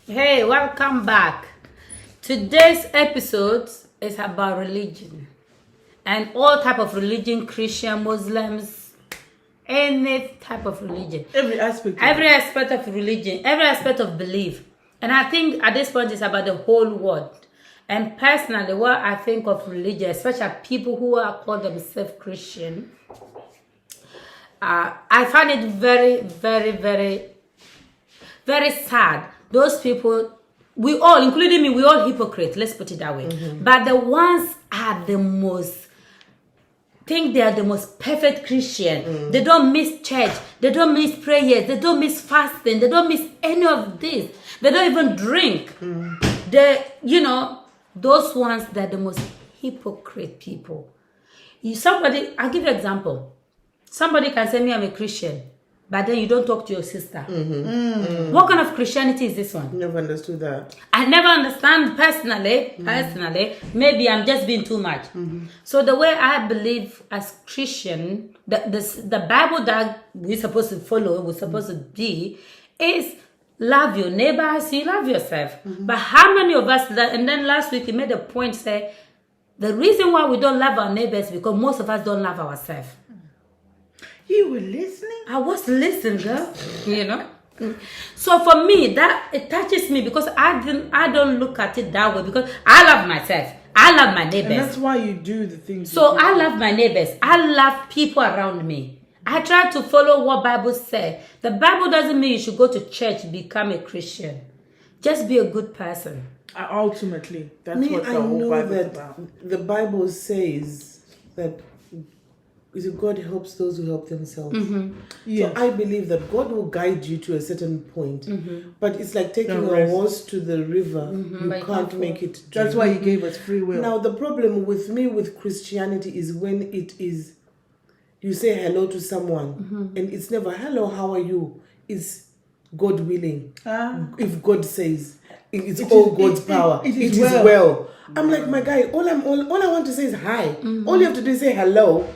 Hey, welcome back. Today's episode is about religion and all type of religion, Christian, Muslims, any type of religion. Every aspect. Every aspect of religion, every aspect of belief. And I think at this point it's about the whole world. And personally, what I think of religion, especially people who are called themselves Christian, I find it very, very, very, very sad. Those people, we all, including me, we all hypocrites, let's put it that way. But the ones are the most, think they are the most perfect Christian. They don't miss church. They don't miss prayers. They don't miss fasting. They don't miss any of this. They don't even drink. Those ones, they're the most hypocrite people. I'll give you an example. Somebody can say, me, I'm a Christian, but then you don't talk to your sister. What kind of Christianity is this one? Never understood that. I never understand personally. Maybe I'm just being too much. So the way I believe as Christian, the Bible that we're supposed to follow, we're supposed to be, is love your neighbor as you love yourself. But how many of us, and then last week he made a point, say, the reason why we don't love our neighbors is because most of us don't love ourselves. You were listening? I was listening, girl. So for me, that it touches me because I don't look at it that way because I love myself. I love my neighbors. And that's why you do the things. So I love my neighbors. I love people around me. I try to follow what Bible says. The Bible doesn't mean you should go to church, become a Christian. Just be a good person. Ultimately, that's what the whole Bible is about. The Bible says that God helps those who help themselves. Yes. So I believe that God will guide you to a certain point. But it's like taking a horse to the river. You can't make it drink. That's why He gave us free will. Now the problem with me with Christianity is when it is, you say hello to someone and it's never, hello, how are you? It's God willing. If God says, it's all God's power. It is well. I'm like, my guy, all I want to say is hi. All you have to do is say hello.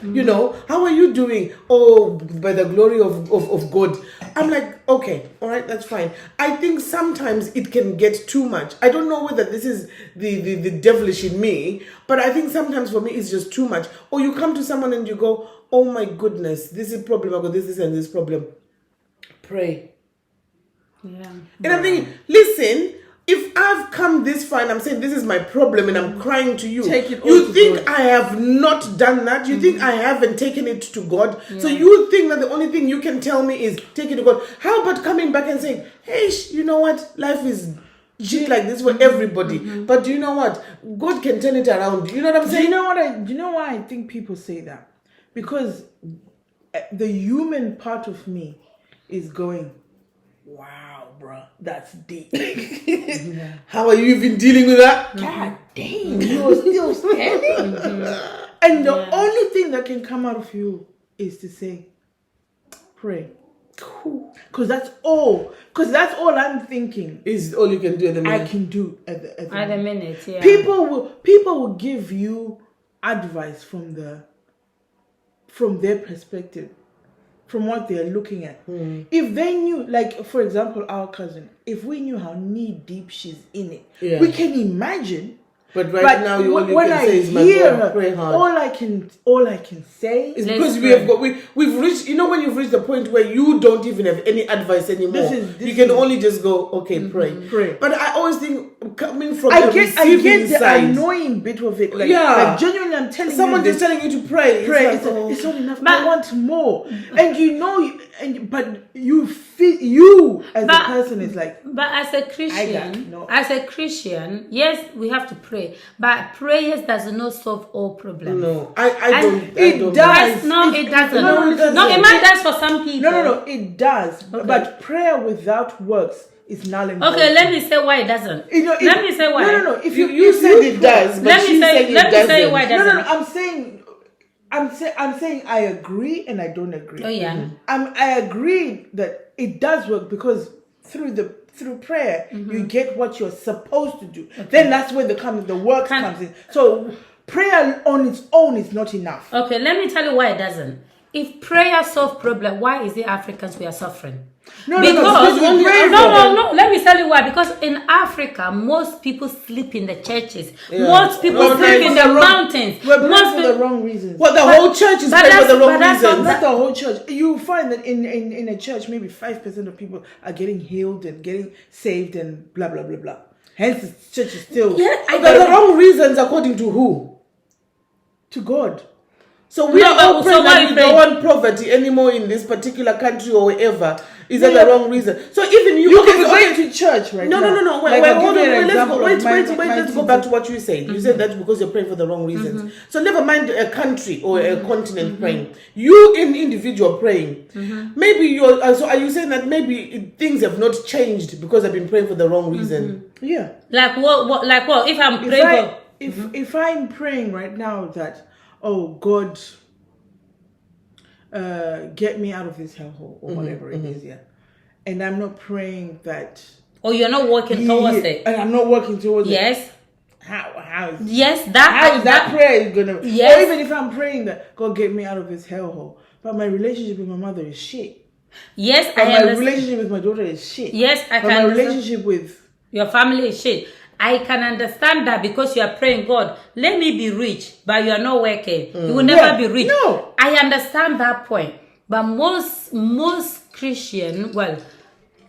How are you doing? Oh, by the glory of God. I'm like, okay, all right, that's fine. I think sometimes it can get too much. I don't know whether this is the devilish in me, but I think sometimes for me it's just too much. Or you come to someone and you go, oh my goodness, this is a problem. I got this and this problem. Pray. Yeah. And I'm thinking, listen, if I've come this far and I'm saying this is my problem and I'm crying to you, you think I have not done that? You think I haven't taken it to God? So you think that the only thing you can tell me is take it to God. How about coming back and saying, hey, you know what? Life is shit like this for everybody. But do you know what? God can turn it around. You know what I'm saying? Do you know why I think people say that? Because the human part of me is going, wow, bro, that's deep. How are you even dealing with that? God damn, you're still standing. And the only thing that can come out of you is to say, pray. Because that's all. Because that's all I'm thinking. Is all you can do at the minute. I can do at the minute. Yeah. People will give you advice from their perspective, from what they're looking at. If they knew, like for example, our cousin, if we knew how knee deep she's in it, we can imagine. But now all you can say is, my God, pray hard. All I can say is because we've reached. You know when you've reached the point where you don't even have any advice anymore. You can only just go, okay, pray. But I always think coming from I get the annoying bit of it. Like genuinely, I'm telling someone you, just telling you to pray. It's not enough. I want more. And but you feel you as a person is like. But as a Christian, yes, we have to pray. But prayers does not solve all problems. No, I don't. It does. No, it doesn't. No, it might does for some people. No, it does. Okay. But prayer without works is null and void. Okay, let me say why it doesn't. Let me say why. No. If you said it does, but let me say why it doesn't. No. I'm saying I agree and I don't agree. Oh yeah. I agree that it does work because through prayer you get what you're supposed to do. Okay. Then that's where the work comes in. So prayer on its own is not enough. Okay, let me tell you why it doesn't. if prayer solves problem, why is it Africans we are suffering? No, Because we pray for no. Let me tell you why. Because in Africa, most people sleep in the churches. Most people sleep in the mountains. We're praying Most for the wrong reasons. Well, the whole church is praying for the wrong reasons. Not the whole church. You find that in a church, maybe 5% of people are getting healed and getting saved and blah blah blah blah. Hence, the church is still the wrong reasons according to who? To God. So we are all praying that we don't want poverty anymore in this particular country or wherever. Is that the wrong reason? So even you can go to church right now. No. Wait, hold on. Let's go back to what you said. You said that because you're praying for the wrong reasons. So never mind a country or a continent praying. You in individual praying. Maybe you're. So are you saying that maybe things have not changed because I've been praying for the wrong reason? Yeah. Like what? Like what? If I'm praying if I'm praying right now that, oh God, get me out of this hellhole or whatever it is, and I'm not praying that. Or you're not working towards it. And I'm not working towards it. Yes. How is that prayer is gonna? Yes. Or even if I'm praying that God get me out of this hellhole, but my relationship with my mother is shit. Yes, but my relationship with my daughter is shit. Yes, I can. My relationship with your family is shit. I can understand that because you are praying, God, let me be rich, but you are not working. You will never be rich. No. I understand that point. But most Christian,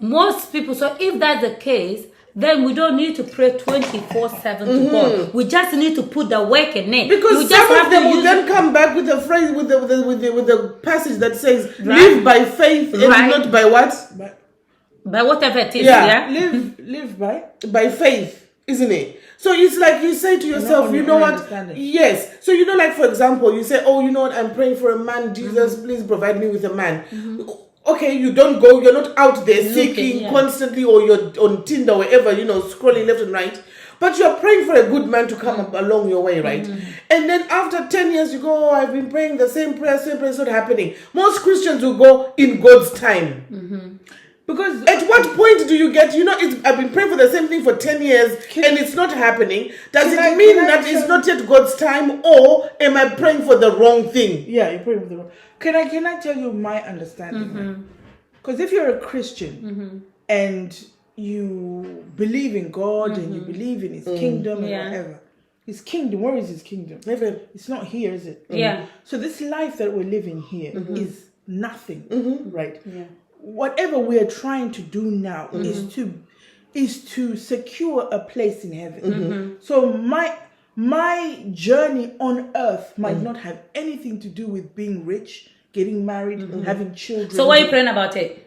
most people, so if that's the case, then we don't need to pray 24/7 to God. We just need to put the work in it. Because some of them will then come back with a phrase, with the passage that says, live by faith and not by what? By whatever it is, yeah? Live by faith. Isn't it? So it's like you say to yourself, you know what? Yes. So you know, like for example, you say, oh, you know what? I'm praying for a man. Jesus, please provide me with a man. Okay, you don't go. You're not out there seeking constantly, or you're on Tinder, or wherever, scrolling left and right. But you're praying for a good man to come up along your way, right? And then after 10 years, you go, oh, I've been praying the same prayer, it's not happening. Most Christians will go in God's time. Because at what point do you get, I've been praying for the same thing for 10 years and it's not happening. Does it mean that it's not yet God's time, or am I praying for the wrong thing? Yeah, you're praying for the wrong. Can I tell you my understanding? Because if you're a Christian and you believe in God and you believe in His kingdom and whatever, His kingdom, where is His kingdom? Never. It's not here, is it? Yeah. So this life that we're living here is nothing, right? Yeah. Whatever we are trying to do now is to secure a place in heaven. So my journey on earth might not have anything to do with being rich, getting married, having children. So why are you praying about it?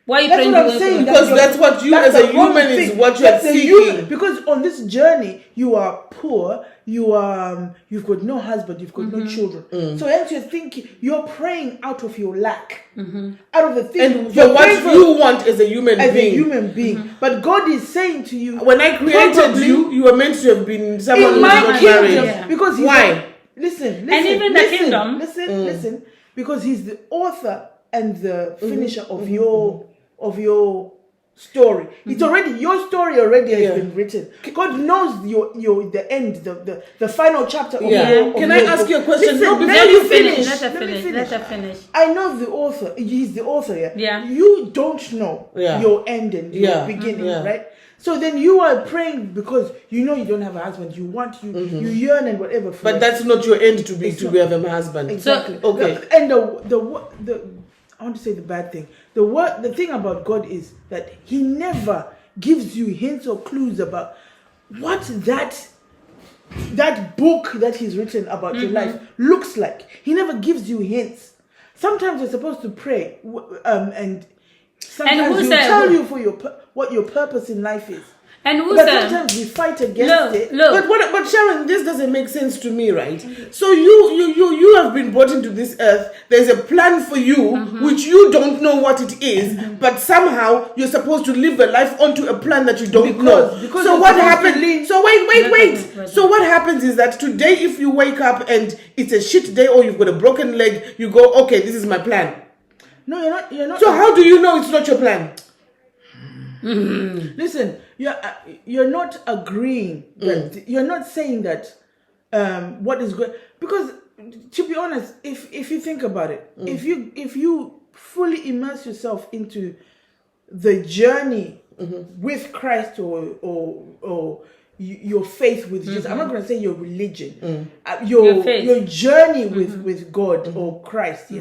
Why are you that's praying? What I'm saying. Because that's what you as a human is what you're seeking. Because on this journey you are poor, you've got no husband, you've got no children. So hence you're thinking, you're praying out of your lack, out of the thing, and for what you want as a human being. But God is saying to you, when I created you, you were meant to have been someone in my kingdom. Because why? Listen, and even the kingdom. Listen, because He's the author and the finisher of your story. It's already, your story already has been written. God knows your the end, the final chapter of your. Can I ask you a question? Listen, before you finish. Let her finish. I know the author. He's the author. Yeah. You don't know your end and your beginning, right? So then you are praying because you know you don't have a husband. You want you yearn and whatever. But that's not your end to have a husband. Exactly. So, okay. And the I want to say the bad thing. The thing about God is that He never gives you hints or clues about what that book that He's written about your life looks like. He never gives you hints. Sometimes you're supposed to pray, and sometimes He'll tell you what your purpose in life is. And but sometimes we fight against it. But Sharon, this doesn't make sense to me, right? So you have been brought into this earth. There's a plan for you, which you don't know what it is, but somehow you're supposed to live a life onto a plan that you don't know. So what happens? So wait. So what happens is that today, if you wake up and it's a shit day or you've got a broken leg, you go, okay, this is my plan. No, you're not. So how do you know it's not your plan? Listen, you're not agreeing that you're not saying that what is good, because to be honest, if you think about it, if you fully immerse yourself into the journey with Christ or your faith with Jesus, I'm not going to say your religion, your journey with God or Christ,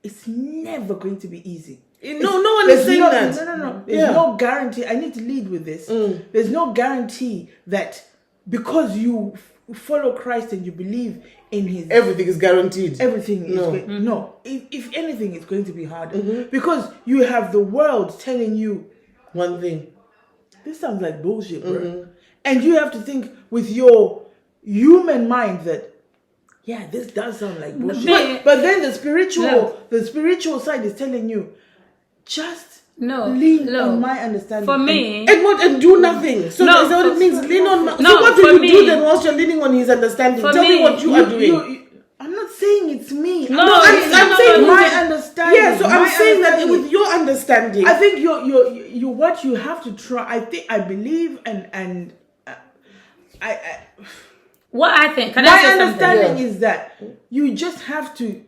it's never going to be easy. No one is saying that. No. There's no guarantee. I need to lead with this. There's no guarantee that because you follow Christ and you believe in His, everything is guaranteed. Everything is no. If anything, it's going to be harder because you have the world telling you one thing. This sounds like bullshit, bro. And you have to think with your human mind that, yeah, this does sound like bullshit. But then the spiritual side is telling you, just lean on my understanding. For me, and do nothing. So that's what it means. Lean on. So what do you do then whilst you're leaning on His understanding? Tell me what you are doing. I'm not saying it's me. I'm saying my understanding. Yeah, so I'm saying that with your understanding. I think you what you have to try. I believe and what I think. My understanding is that you just have to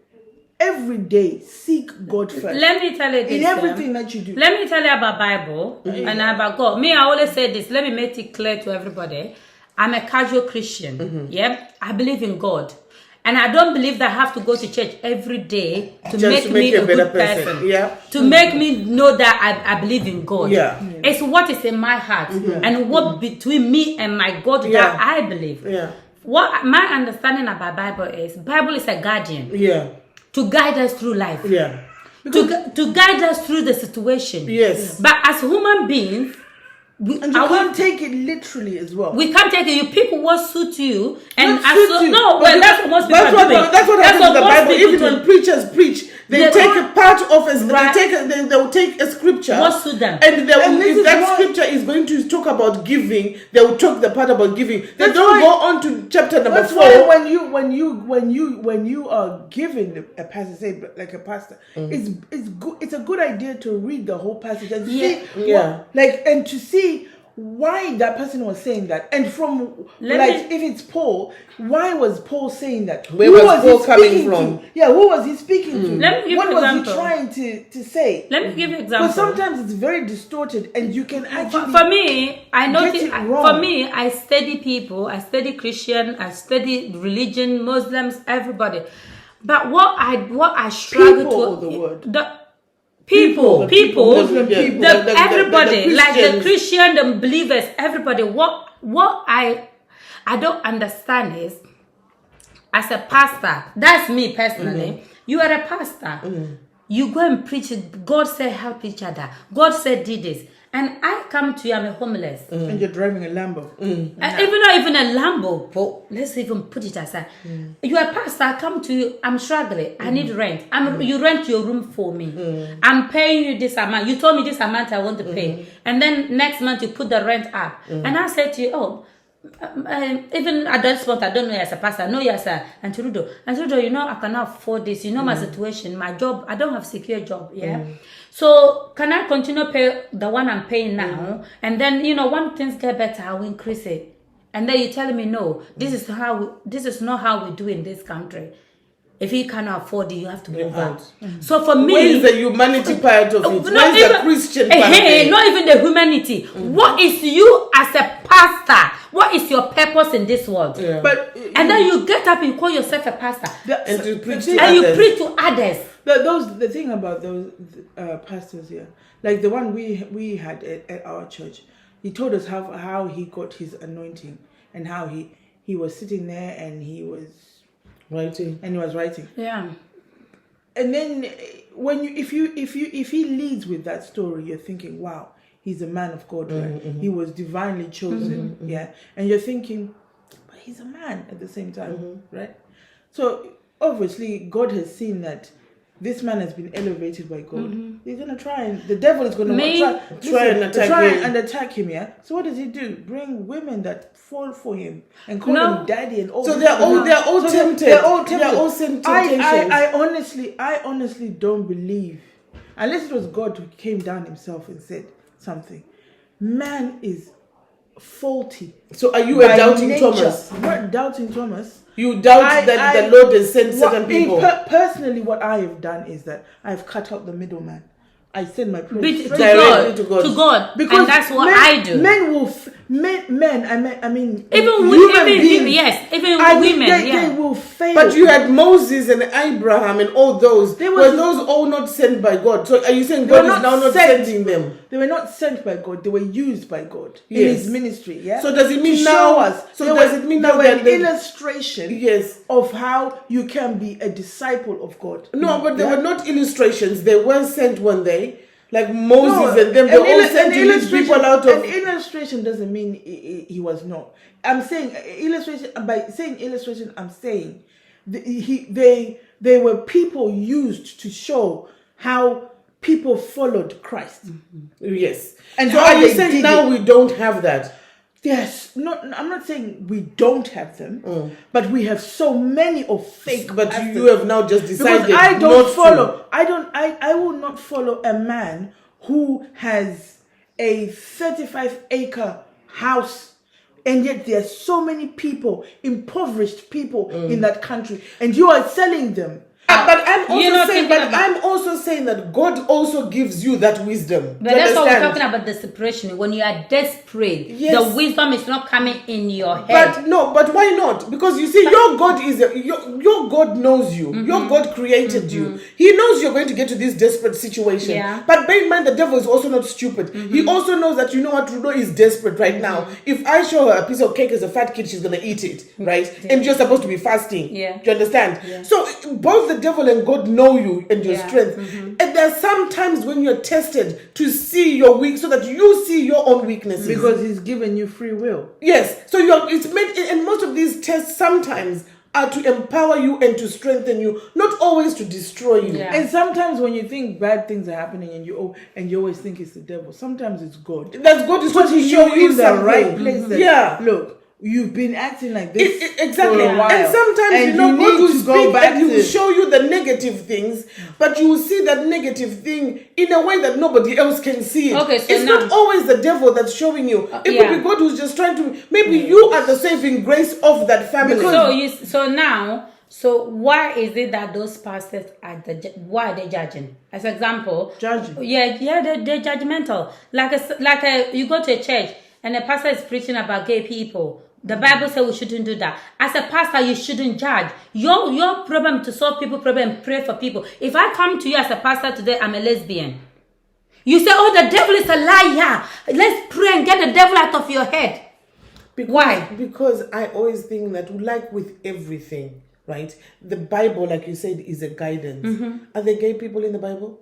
every day seek God first. Let me tell you this. In everything that you do. Let me tell you about Bible and about God. Me, I always say this. Let me make it clear to everybody. I'm a casual Christian. Yeah, I believe in God. And I don't believe that I have to go to church every day to make me a good person. Yeah. To make me know that I believe in God. Yeah. It's what is in my heart and what between me and my God that I believe. Yeah. What my understanding about Bible is a guardian. Yeah. To guide us through life. Yeah. To guide us through the situation. Yes. But as human beings, you can't take it literally as well. We can't take it. You people what suit you, and no. Well, that's what most people are doing. That's what happens in the Bible. Even when preachers preach, they take a part of it. They'll take a scripture. What suit them? And if that scripture is going to talk about giving, they will talk the part about giving. They don't go on to chapter number 4. Why when you are given a passage, say like a pastor, it's good. It's a good idea to read the whole passage and see and to see why that person was saying that, and if it's Paul, why was Paul saying that? Where was Paul coming from? Who was he speaking to? Let me give what an was example. he trying to say? Let me give you an example. But sometimes it's very distorted, and you can actually. For me, I notice. Get it wrong. For me, I study people. I study Christian. I study religion, Muslims, everybody. But what I struggle people to or the word. People, everybody, like the Christian, the believers, everybody. What I don't understand is, as a pastor, that's me personally. You are a pastor. You go and preach. God said help each other. God said do this. And I come to you, I'm a homeless. And you're driving a Lambo. Even not even a Lambo, but let's even put it aside. You're a pastor, I come to you, I'm struggling. I need rent. You rent your room for me. I'm paying you this amount. You told me this amount I want to pay. And then next month you put the rent up. And I said to you, even at that spot, I don't know you as a pastor. I know you as a Trudeau, you know, I cannot afford this. You know my situation, my job. I don't have a secure job. Yeah. So can I continue pay the one I'm paying now? And then when things get better, I will increase it. And then you telling me no, this is not how we do in this country. If you cannot afford it, you have to move out. So for me, where is the humanity part of it? Where is the Christian part? Not even the humanity. What is you as a pastor? What is your purpose in this world? Yeah. And then you get up and call yourself a pastor, and you preach to and others. you preach to others. The thing about those pastors here, like the one we had at our church, he told us how he got his anointing and how he was sitting there and he was writing. Yeah. And then when if he leads with that story, you're thinking, wow, he's a man of God, right? He was divinely chosen, yeah. And you're thinking, but he's a man at the same time, right? So obviously God has seen that this man has been elevated by God. He's gonna try, and the devil is gonna try and attack him. Yeah. So what does he do? Bring women that fall for him and call him daddy and all. So they're all tempted. They're all temptations. I honestly don't believe, unless it was God who came down himself and said something. Man is faulty. So are you a by doubting nature. Thomas? I'm not doubting Thomas. You doubt that the Lord has sent certain people. Personally, what I have done is that I've cut out the middleman. I send my praise To straight God, to God. to God, because and that's what men, I do. Men will, I mean, Even human women, beings, yes, even I mean, women, they will fail. But you had Moses and Abraham and all those. They Were was- those all not sent by God? So are you saying They God were is now not sent. sending them? They were not sent by God. They were used by God in Yes. His ministry. Yeah. So does it mean to now- show us? so they does were- it mean they now were that an they- illustration Yes. of how you can be a disciple of God? No, but they Yeah? were not illustrations. They were sent one day. Like Moses No, and them, they all sent to lead people out of... An illustration doesn't mean he was not. I'm saying illustration. By saying illustration, I'm saying they were people used to show how people followed Christ. Yes. And so how are you they saying did now it. we don't have that? Yes, I'm not saying we don't have them, but we have so many of fake. But pastors. you have now just decided Because I not don't to. follow. I will not follow a man who has a 35-acre house, and yet there are so many people, impoverished people in that country, and you are selling them. But I'm You're not also saying, thinking about- I'm also saying that God also gives you that wisdom. But Do you that's what we're understand? talking about, the separation. When you are desperate, Yes. the wisdom is not coming in your head. But why not? Because you see, your God is your God knows you. Your God created you. He knows you're going to get to this desperate situation. Yeah. But bear in mind, the devil is also not stupid. He also knows that what Trudeau is desperate right now. If I show her a piece of cake as a fat kid, she's gonna eat it, right? And you're supposed to be fasting. Yeah. Do you understand? Yeah. So both the devil and God know you and your Yeah. strength. And there are some times when you're tested to see your weak, so that you see your own weaknesses. Because He's given you free will. Yes, so it's meant, and most of these tests sometimes are to empower you and to strengthen you, not always to destroy you. Yeah. And sometimes when you think bad things are happening and you always think it's the devil, sometimes it's God. That's God is Because trying to He show show you you the something. right place. That, Yeah. Look, you've been acting like this Exactly. for a while. And sometimes and God need will to go speak back and He will to- show you the negative things, but you will see that negative thing in a way that nobody else can see it. Okay, so it's now- not always the devil that's showing you. It yeah. could be God who's just trying to. Maybe you are the saving grace of that family. So why is it that those pastors are why are they judging? As example, Judging. Yeah, they're judgmental. Like you go to a church and the pastor is preaching about gay people. The Bible says we shouldn't do that. As a pastor, you shouldn't judge. Your problem to solve people's problem and pray for people. If I come to you as a pastor today, I'm a lesbian. You say, "Oh, the devil is a liar. Let's pray and get the devil out of your head." Why? Because I always think that, like with everything, right? The Bible, like you said, is a guidance. Are there gay people in the Bible?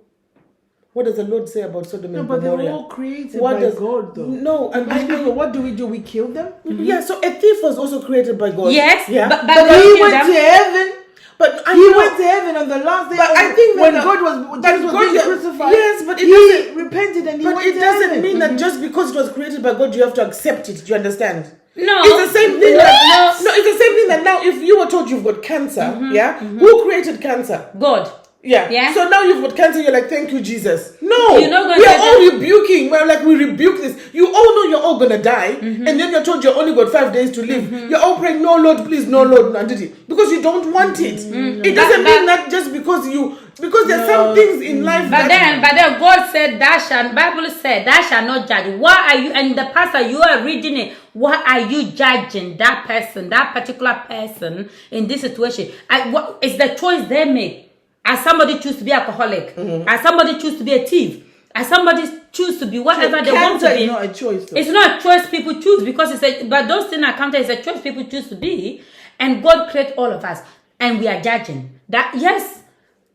What does the Lord say about Sodom No, and but Gomorrah? they're all created by God, though. No, and I know. What do? We kill them? Yeah, so a thief was also created by God. Yes, yeah. but But God he killed went them. to heaven. But I He know- went to heaven on the last day. But I think that when the- God was but Jesus was God- being crucified. yes, but it he doesn't- repented and he But went it to doesn't heaven. mean that just because it was created by God, you have to accept it. Do you understand? No. It's the same thing that No. it's the same thing that now if you were told you've got cancer, who created cancer? God. Yeah. Yeah. So now you've got cancer, you're like, thank you, Jesus. No. You're not gonna we are get all rebuking. We're like, we rebuke this. You all know you're all gonna die, and then you're told you're only got 5 days to live. You're all praying, no Lord, please, no Lord, no, because you don't want it. It doesn't mean that just because there's some things in life But then God said Bible said that shall not judge. Why are you, and the pastor, you are reading it, why are you judging that person, that particular person in this situation? It's the choice they make. As somebody choose to be alcoholic, as somebody choose to be a thief, as somebody choose to be whatever they want to Cancer be. is not a choice, though. It's not a choice people choose, because but those things are counted as a choice people choose to be, and God created all of us, and we are judging. That yes,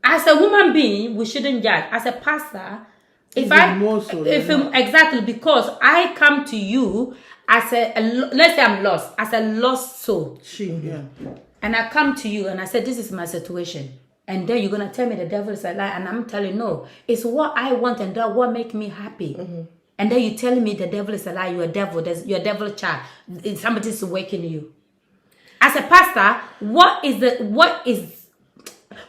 as a human being, we shouldn't judge. As a pastor, exactly, because I come to you as let's say I'm lost, as a lost soul, and I come to you and I said, this is my situation. And then you're going to tell me the devil is a lie. And I'm telling you, no. It's what I want and that what make me happy. And then you're telling me the devil is a lie. You're a devil. You're a devil child. Somebody's waking you. As a pastor, what is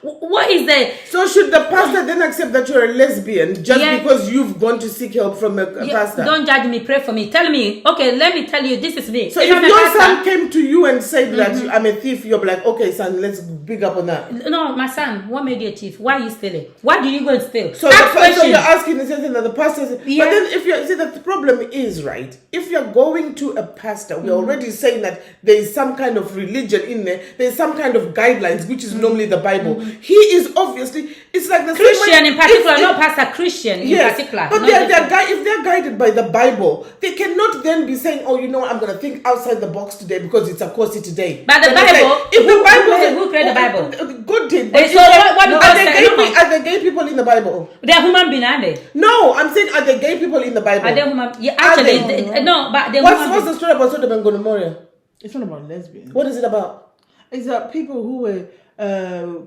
What is the... So should the pastor then accept that you're a lesbian just Yeah. because you've gone to seek help from a pastor? Don't judge me, pray for me. Tell me, okay, let me tell you, this is me. So If if I'm a your pastor- son came to you and said that I'm a thief, you're like, okay, son, let's big up on that. No, my son, what made you a thief? Why are you stealing? Why do you go and steal? So, Ask so questions. you're asking the same thing that the pastor says. Yeah. But then if you see that the problem is, right, if you're going to a pastor, we're already saying that there is some kind of religion in there, there's some kind of guidelines, which is normally the Bible. He is obviously, it's like the Christian same way, in particular, if- not Pastor Christian in Yes, particular. but not they're just- if they're guided by the Bible, they cannot then be saying, "Oh, you know, I'm going to think outside the box today because it's a course today." But the And they say, Bible, if the Bible, who created the Bible? God did. Hey, But so what no, God are, said? are there gay people in the Bible? They're human beings, aren't they? No, I'm saying are there gay people in the Bible? Are they human? Yeah, Are actually, they? no, but they're What's human the story about Sodom and Gomorrah? It's not about lesbians. What is it about? It's that people who were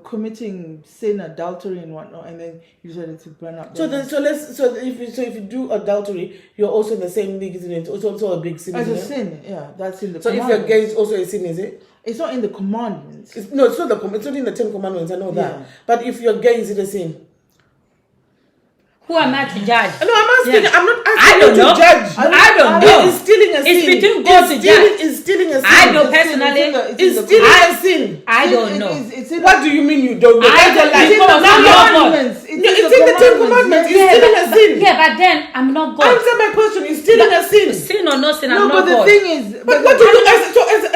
committing sin, adultery, and whatnot, and then you decided to burn up. So if you do adultery, you're also in the same league, isn't it? It's also a big sin. as a isn't it? sin, yeah, that's in the. So if you're commandments. gay, it's also a sin, is it? It's not in the commandments. It's not it's not in the 10 Commandments. I know that. Yeah. But if you're gay, is it a sin? Who am I to judge? No, I'm asking. Yeah. I'm not I asking don't you know. to judge. I don't know. It's stealing a sin. It's between God to judge. It's stealing a sin. I know It's personally. It's stealing a sin. I don't know. It's in What do you mean you don't know? I That's a don't lie. know. Now I'm you're not on- God. It's No, it's in the 10 Commandments. It's yes. stealing a sin. Yeah, but then I'm not God. Answer my question. It's stealing a sin. Sin or no sin, No, I'm but not the God. thing is, But what do you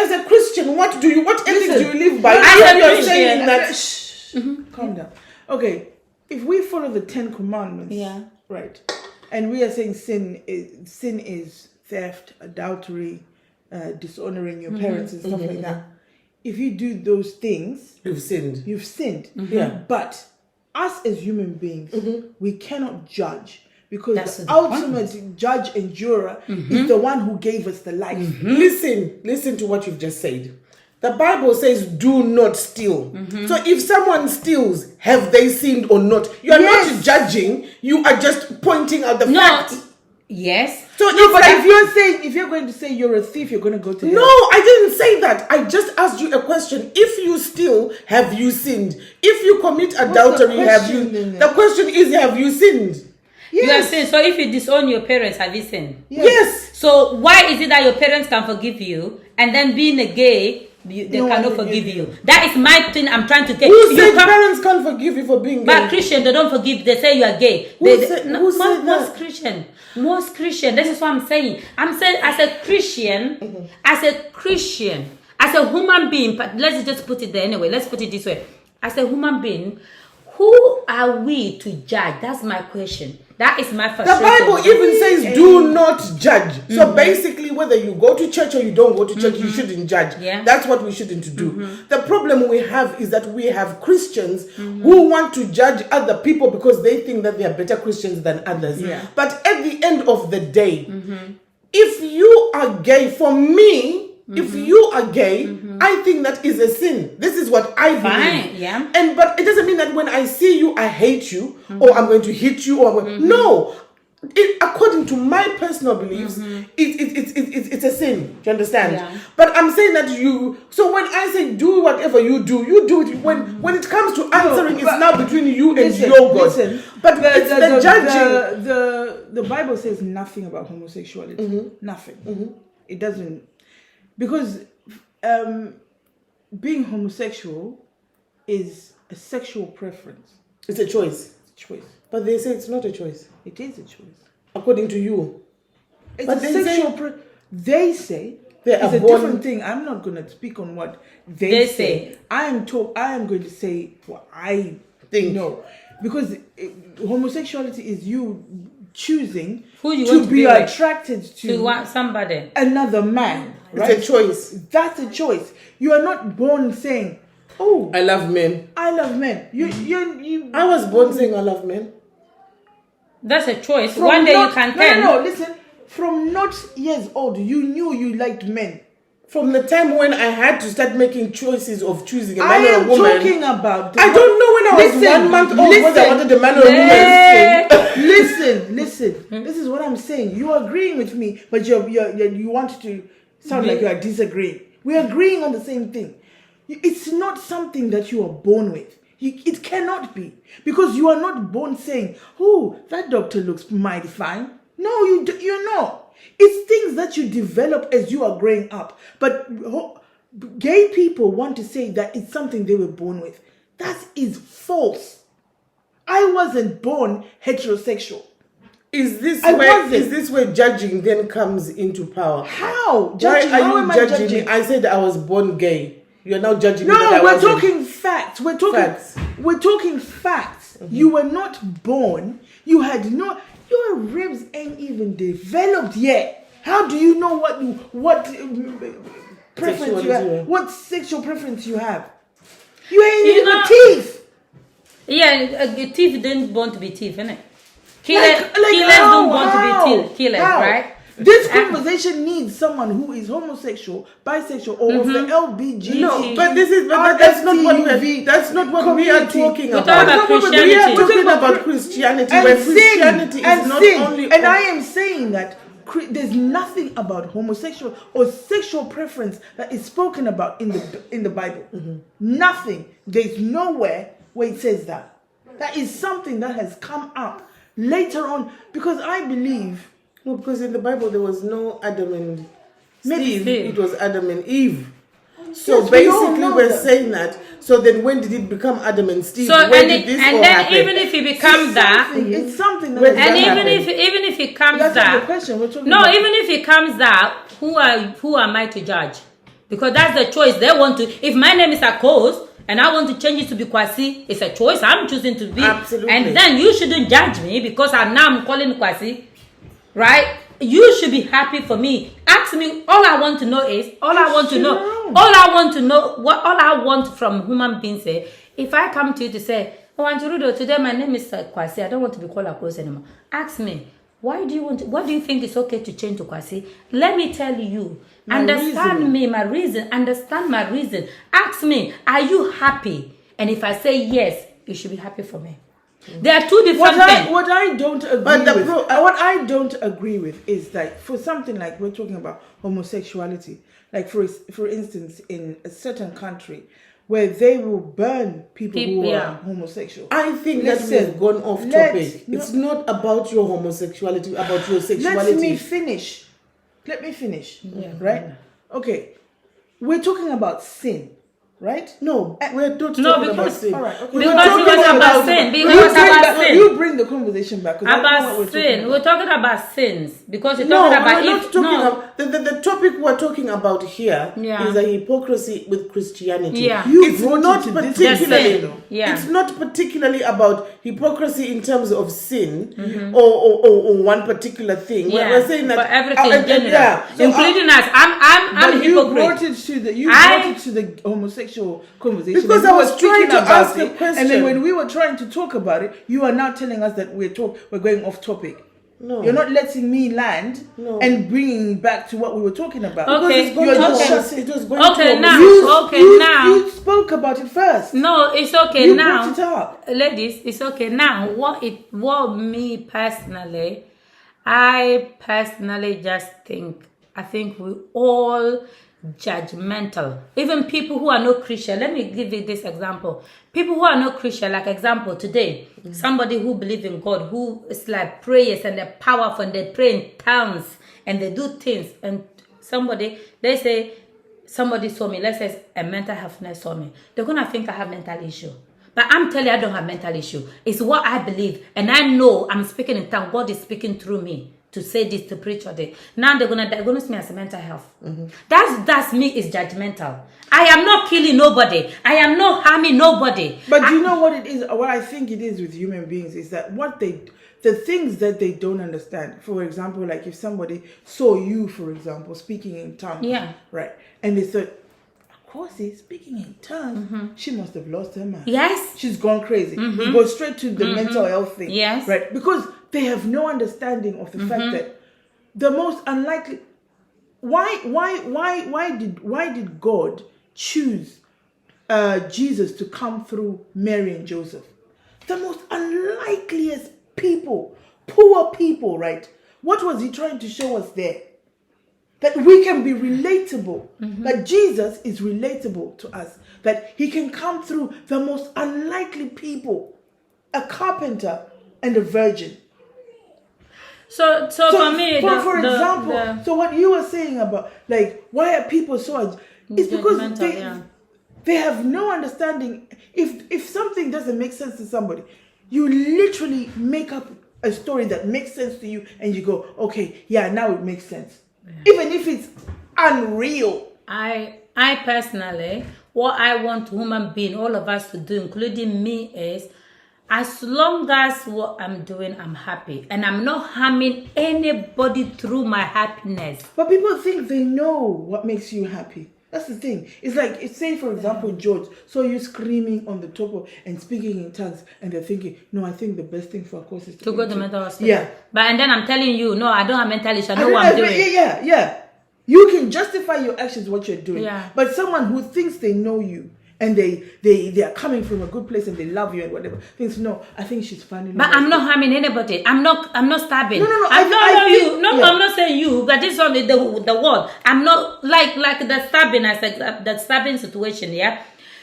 as a Christian? What ethics do you live by? As If a you're Christian, saying that calm down. Okay, if we follow the 10 Commandments, Yeah. right, and we are saying sin is theft, adultery, dishonoring your parents and stuff like that. If you do those things, you've sinned. you've sinned. Yeah. But us as human beings, we cannot judge because That's the the ultimate judge and juror is the one who gave us the life. Listen to what you've just said. The Bible says, "Do not steal." So if someone steals, have they sinned or not? You are Yes. not judging. You are just pointing out the No. fact. Yes. So No, it's but like, if you're going to say you're a thief, you're going to go to hell. no, I didn't say that. I just asked you a question. If you steal, have you sinned? If you commit adultery, have you? question then? The question is, have you sinned? You are Yes. saying, so if you disown your parents, have you sinned? Yes. So why is it that your parents can forgive you and then being a gay, they No one cannot can forgive forgive you? That is my thing I'm trying to get. Who You said can't- parents can't forgive you for being But gay? Christian, they don't forgive. They say you are gay. Who said Most that? Christian. This is what I'm saying. I'm saying as a Christian, as a human being. But let's just put it there anyway. Let's put it this way: as a human being, who are we to judge? That's my question. That is my The frustration. Bible even says, "Do not judge." So basically, whether you go to church or you don't go to church, you shouldn't judge. Yeah. That's what we shouldn't do. The problem we have is that we have Christians who want to judge other people because they think that they are better Christians than others. Yeah. But at the end of the day, if you are gay, for me, if you are gay, I think that is a sin. This is what I believe. Fine, yeah. But it doesn't mean that when I see you, I hate you, or I'm going to hit you, or no. According to my personal beliefs, it's a sin. Do you understand? Yeah. But I'm saying that so when I say do whatever you do it. When it comes to answering, it's but now between you and Listen, your God. listen. But it's the judging. The Bible says nothing about homosexuality. Nothing. It doesn't, because being homosexual is a sexual preference. It's a choice. It's a choice. But they say it's not a choice, It is a choice. according to you. It's But a they sexual. say- They say They it's are a born- different thing. I'm not going to speak on what They they say. say. I am going to say what I Think. know, because homosexuality is you choosing Who you to want to be be with. attracted To to want somebody. another man. Right? It's a choice. That's a choice. You are not born saying, "Oh, I love men. I love men." You. I was born saying I love men. That's a choice. From One day not- you can no, tell. No, listen. From not years old, you knew you liked men. From the time when I had to start making choices of choosing a I man or a am woman. talking about. I don't know when I was Listen, 1 month old whether I listen. wanted a man or a woman. Listen. This is what I'm saying. You are agreeing with me, but you want to sound like you are disagreeing. We're agreeing on the same thing. It's not something that you are born with. It cannot be, because you are not born saying, "Oh, that doctor looks mighty fine." No, you're not. It's things that you develop as you are growing up. But gay people want to say that it's something they were born with. That is false. I wasn't born heterosexual. Is this where judging then comes into power? How? Judging? How Why are am you I judging judging? me? I said I was born gay. You're now judging me. No, that I we're wasn't. talking facts. We're talking Facts. We're talking facts. You were not born. You had no. Your ribs ain't even developed yet. How do you know what preference you have? What sexual preference you have? You ain't even got teeth. Yeah, teeth didn't born to be teeth, innit? Killers don't want to be killers, right? This conversation needs someone who is homosexual, bisexual, or of the LBGT. No, but that's not what we are talking about. We are talking about Christianity, and where sin, Christianity is and not sin. only. And I am saying that there's nothing about homosexual or sexual preference that is spoken about in the Bible. Nothing. There's nowhere where it says that. That is something that has come up later on, because I believe. No, because in the Bible there was no Adam and Steve. It was Adam and Eve. So Yes, we all know we're that. saying that. So then when did it become Adam and Steve? So when did this all happen? even if it becomes that, It's something that When has and that even happened? if it comes That's not the that, question. We're talking no, about. even if it comes that, who am I to judge? Because that's the choice they want to. If my name is Akos and I want to change it to be Kwasi, it's a choice I'm choosing to be. Absolutely. And then you shouldn't judge me because I'm calling Kwasi, right? You should be happy for me. Ask me. All I want to know what I want from human beings. If I come to you to say, "Oh, Anjurudo, today my name is Kwasi. I don't want to be called Akos anymore." Ask me, what do you think it's okay to change to Kwasi? Let me tell you. Understand my reason. Ask me, are you happy? And if I say yes, you should be happy for me. There are two different things. What I don't agree what I don't agree with is that for something like we're talking about homosexuality, like for instance, in a certain country where they will burn people who are homosexual. I think that we've gone off topic. It's not about your homosexuality, about your sexuality. Let me finish. Right? Okay. We're talking about sin. Right? No, we're not talking about sin. All right, okay. Because it was about sin. You bring the conversation back. About sin. We're talking about sins. Because you're No, talking about we're not talking about the topic we're talking about here is a hypocrisy with Christianity. Yeah. It's not particularly Yeah. It's not particularly about hypocrisy in terms of sin or one particular thing. Yeah. We're saying that for everything in general, So, including us. I'm a hypocrite. You brought it to the homosexual conversation Because I was trying to ask a question. and then when we were trying to talk about it, you are now telling us that we're going off topic. No. You're not letting me land and bringing back to what we were talking about. Okay. Now you spoke about it first. No, it's okay You now. brought it up. Ladies, it's okay now. I personally just think, I think we all judgmental. Even people who are not Christian. Let me give you this example. People who are not Christian, like example today, somebody who believes in God, who is like prayers and they're powerful and they pray in tongues and they do things, and somebody saw me, let's say a mental health nurse saw me, they're gonna think I have mental issue. But I'm telling you, I don't have mental issue. It's what I believe, and I know I'm speaking in tongues. God is speaking through me to say this, to preach or this. Now they're gonna diagnose me as a mental health. That's me, is judgmental. I am not killing nobody. I am not harming nobody. But you know what it is? What I think it is with human beings is that the things that they don't understand. For example, like if somebody saw you, for example, speaking in tongues, right, and they thought, of course, he's speaking in tongues. She must have lost her mind. Yes. She's gone crazy. We go straight to the mental health thing. Yes. Right? Because they have no understanding of the fact that the most unlikely. Why did God choose Jesus to come through Mary and Joseph? The most unlikeliest people, poor people, right? What was he trying to show us there? that we can be relatable, that Jesus is relatable to us, that he can come through the most unlikely people, a carpenter and a virgin. So for me, for example, so what you were saying about, like, why are people so... It's because they have no understanding. If something doesn't make sense to somebody, you literally make up a story that makes sense to you, and you go, okay, yeah, now it makes sense. Yeah. Even if it's unreal. I personally, what I want human being, all of us to do, including me, is as long as what I'm doing, I'm happy. And I'm not harming anybody through my happiness. But people think they know what makes you happy. That's the thing. It's like, say for example, George, so you screaming on the top of and speaking in tongues, and they're thinking, no, I think the best thing for a course is to go to mental hospital. Yeah. But and then I'm telling you, no, I don't have mental issues. I know what I'm doing. Yeah. You can justify your actions, what you're doing. Yeah. But someone who thinks they know you, and they are coming from a good place and they love you and whatever, thinks, no, I think she's funny. But I'm not harming anybody. I'm not stabbing. No. I'm not saying you, but this is only the word. I'm not like the stabbing, as the stabbing situation, yeah.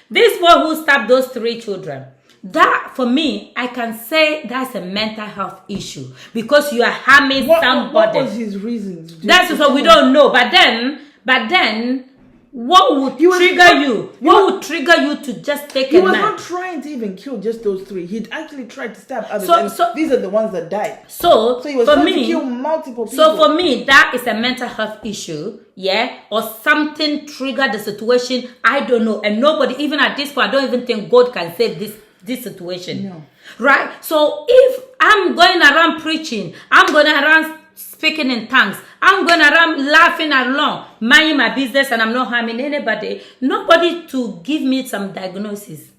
This one who stabbed those 3 children. That, for me, I can say that's a mental health issue, because you are harming somebody. What was his reasons? That's what we don't know. But then, what would trigger you? What would trigger you to just take a knife? He was not trying to even kill just those 3. He'd actually tried to stab others. So these are the ones that died. So he was trying to kill multiple people. So for me, that is a mental health issue, yeah? Or something triggered the situation. I don't know. And nobody, even at this point, I don't even think God can save this situation. No. Right? So if I'm going around preaching, I'm going around speaking in tongues, I'm going around laughing along, minding my business, and I'm not harming anybody, nobody to give me some diagnosis.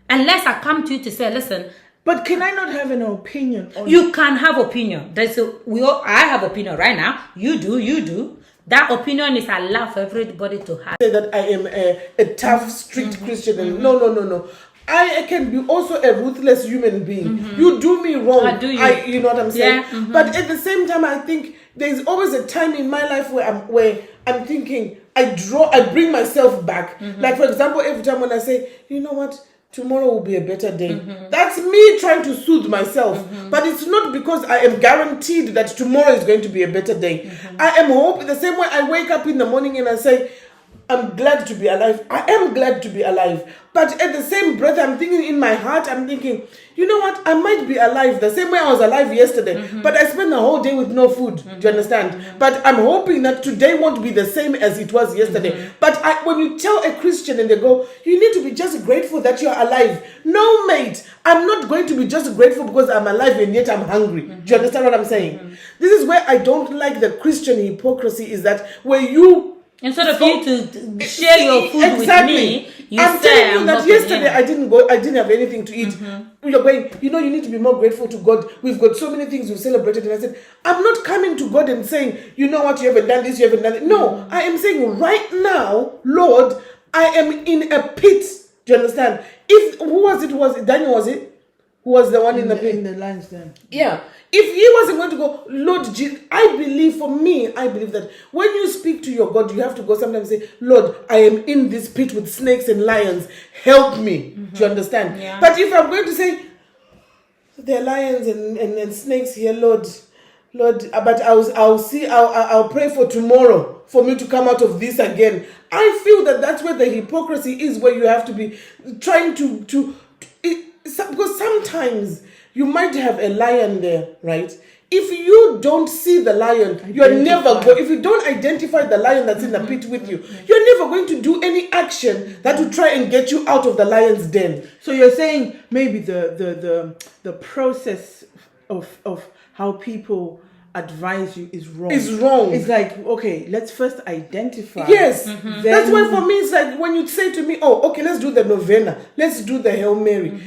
Unless I come to you to say, listen. But can I not have an opinion on... You can have opinion. I have opinion right now. You do. That opinion is allowed for everybody to have. Say that I am a tough, strict Christian. And no. I can be also a ruthless human being. You do me wrong. I do you. You know what I'm saying? Yeah. But at the same time, I think there's always a time in my life where I'm thinking, I bring myself back. Like, for example, every time when I say, you know what, tomorrow will be a better day. That's me trying to soothe myself. But it's not because I am guaranteed that tomorrow is going to be a better day. I am hoping the same way I wake up in the morning and I say, I'm glad to be alive. I am glad to be alive. But at the same breath, I'm thinking in my heart, I'm thinking, you know what? I might be alive the same way I was alive yesterday. But I spent the whole day with no food. Do you understand? But I'm hoping that today won't be the same as it was yesterday. But when you tell a Christian and they go, you need to be just grateful that you're alive. No, mate. I'm not going to be just grateful because I'm alive and yet I'm hungry. Do you understand what I'm saying? This is where I don't like the Christian hypocrisy, is that where you... Instead of you to share your food with me, I'm telling you that yesterday I didn't have anything to eat. You're going, you need to be more grateful to God. We've got so many things we've celebrated. And I said, I'm not coming to God and saying, you know what, you haven't done this, you haven't done it. No, I am saying right now, Lord, I am in a pit. Do you understand? Who was it? Daniel, was it? Who was the one in the pit? In the lion's den. Yeah. If he wasn't going to go, Lord Jesus, I believe that when you speak to your God, you have to go sometimes and say, Lord, I am in this pit with snakes and lions. Help me. Do you understand? Yeah. But if I'm going to say, there are lions and snakes here, Lord, but I'll pray for tomorrow for me to come out of this again. I feel that that's where the hypocrisy is, where you have to be trying to because sometimes you might have a lion there, right? If you don't see the lion, if you don't identify the lion that's in the pit with you, you're never going to do any action that will try and get you out of the lion's den. So you're saying maybe the process of how people advise you is wrong. It's like, okay, let's first identify. Yes. That's why for me it's like when you say to me, oh, okay, let's do the novena, let's do the Hail Mary.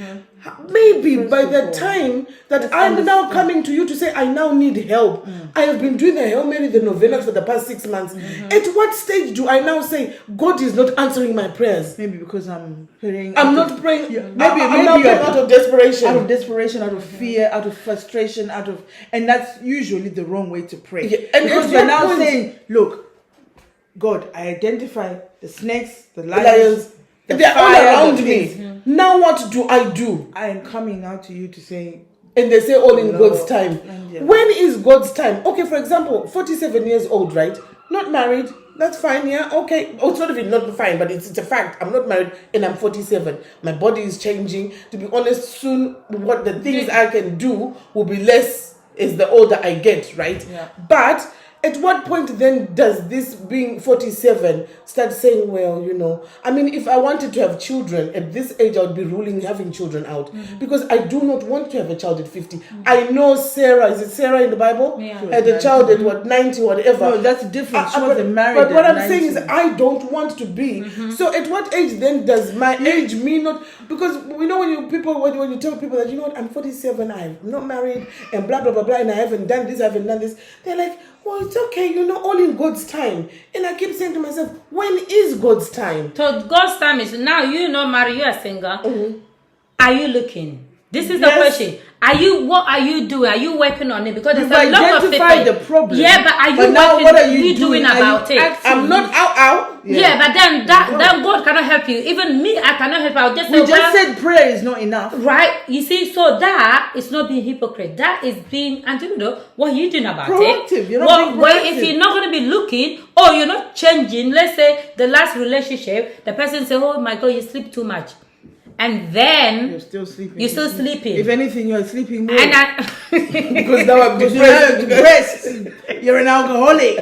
Maybe by the time that I'm now coming to you to say I now need help, I have been doing the Hail Mary, the novena for the past 6 months. At what stage do I now say God is not answering my prayers? Maybe because I'm praying. I'm not praying. Yeah, maybe out of desperation. Out of fear, out of frustration, and that's usually the wrong way to pray. Yeah, and because you're now saying, look, God, I identify the snakes, the The lions, lions, the they're all fire, around the me. things. Now what do I do? I am coming out to you to say, And they say all in Lord, God's time. yeah. When is God's time? Okay, for example, 47 years old, right? Not married. That's fine, yeah, okay. Oh, it's not even not fine, but it's a fact. I'm not married and I'm 47. My body is changing. To be honest, soon what the things I can do will be less as the older I get, right? Yeah. But at what point then does this being 47 start saying, well, you know, I mean, if I wanted to have children at this age, I would be ruling having children out because I do not want to have a child at 50. I know Sarah, is it Sarah in the Bible? Yeah. Had a child at what, 90, whatever. no, that's different. She But wasn't married. what at I'm saying is 19. I don't want to be. So at what age then does my age mean not? Because we know when you tell people that, you know what, I'm 47, I'm not married and blah blah blah blah, and I haven't done this, they're like, well, it's okay, you know, all in God's time. And I keep saying to myself, when is God's time? So God's time is now. You not married, you are single. Are you looking? This is the Yes. question. What are you doing? Are you working on it? Because You've there's a lot of identified people. the problem. Yeah, but are you But now working? what are you doing doing? Are you about it? acting? I'm not out. Yeah, but then then God cannot help you. Even me, I cannot help you. I'll just say, We just said prayer is not enough. right. You see, so that is not being hypocrite. That is being, and you know what are you doing about Proactive. it? You're not being well, if proactive. you're not going to be looking, or you're not changing. Let's say the last relationship, the person say, "Oh my God, you sleep too much," and then You're still sleeping. you're still sleeping. If anything, you're sleeping more. And Because now I'm Because you're depressed. depressed. You're an alcoholic.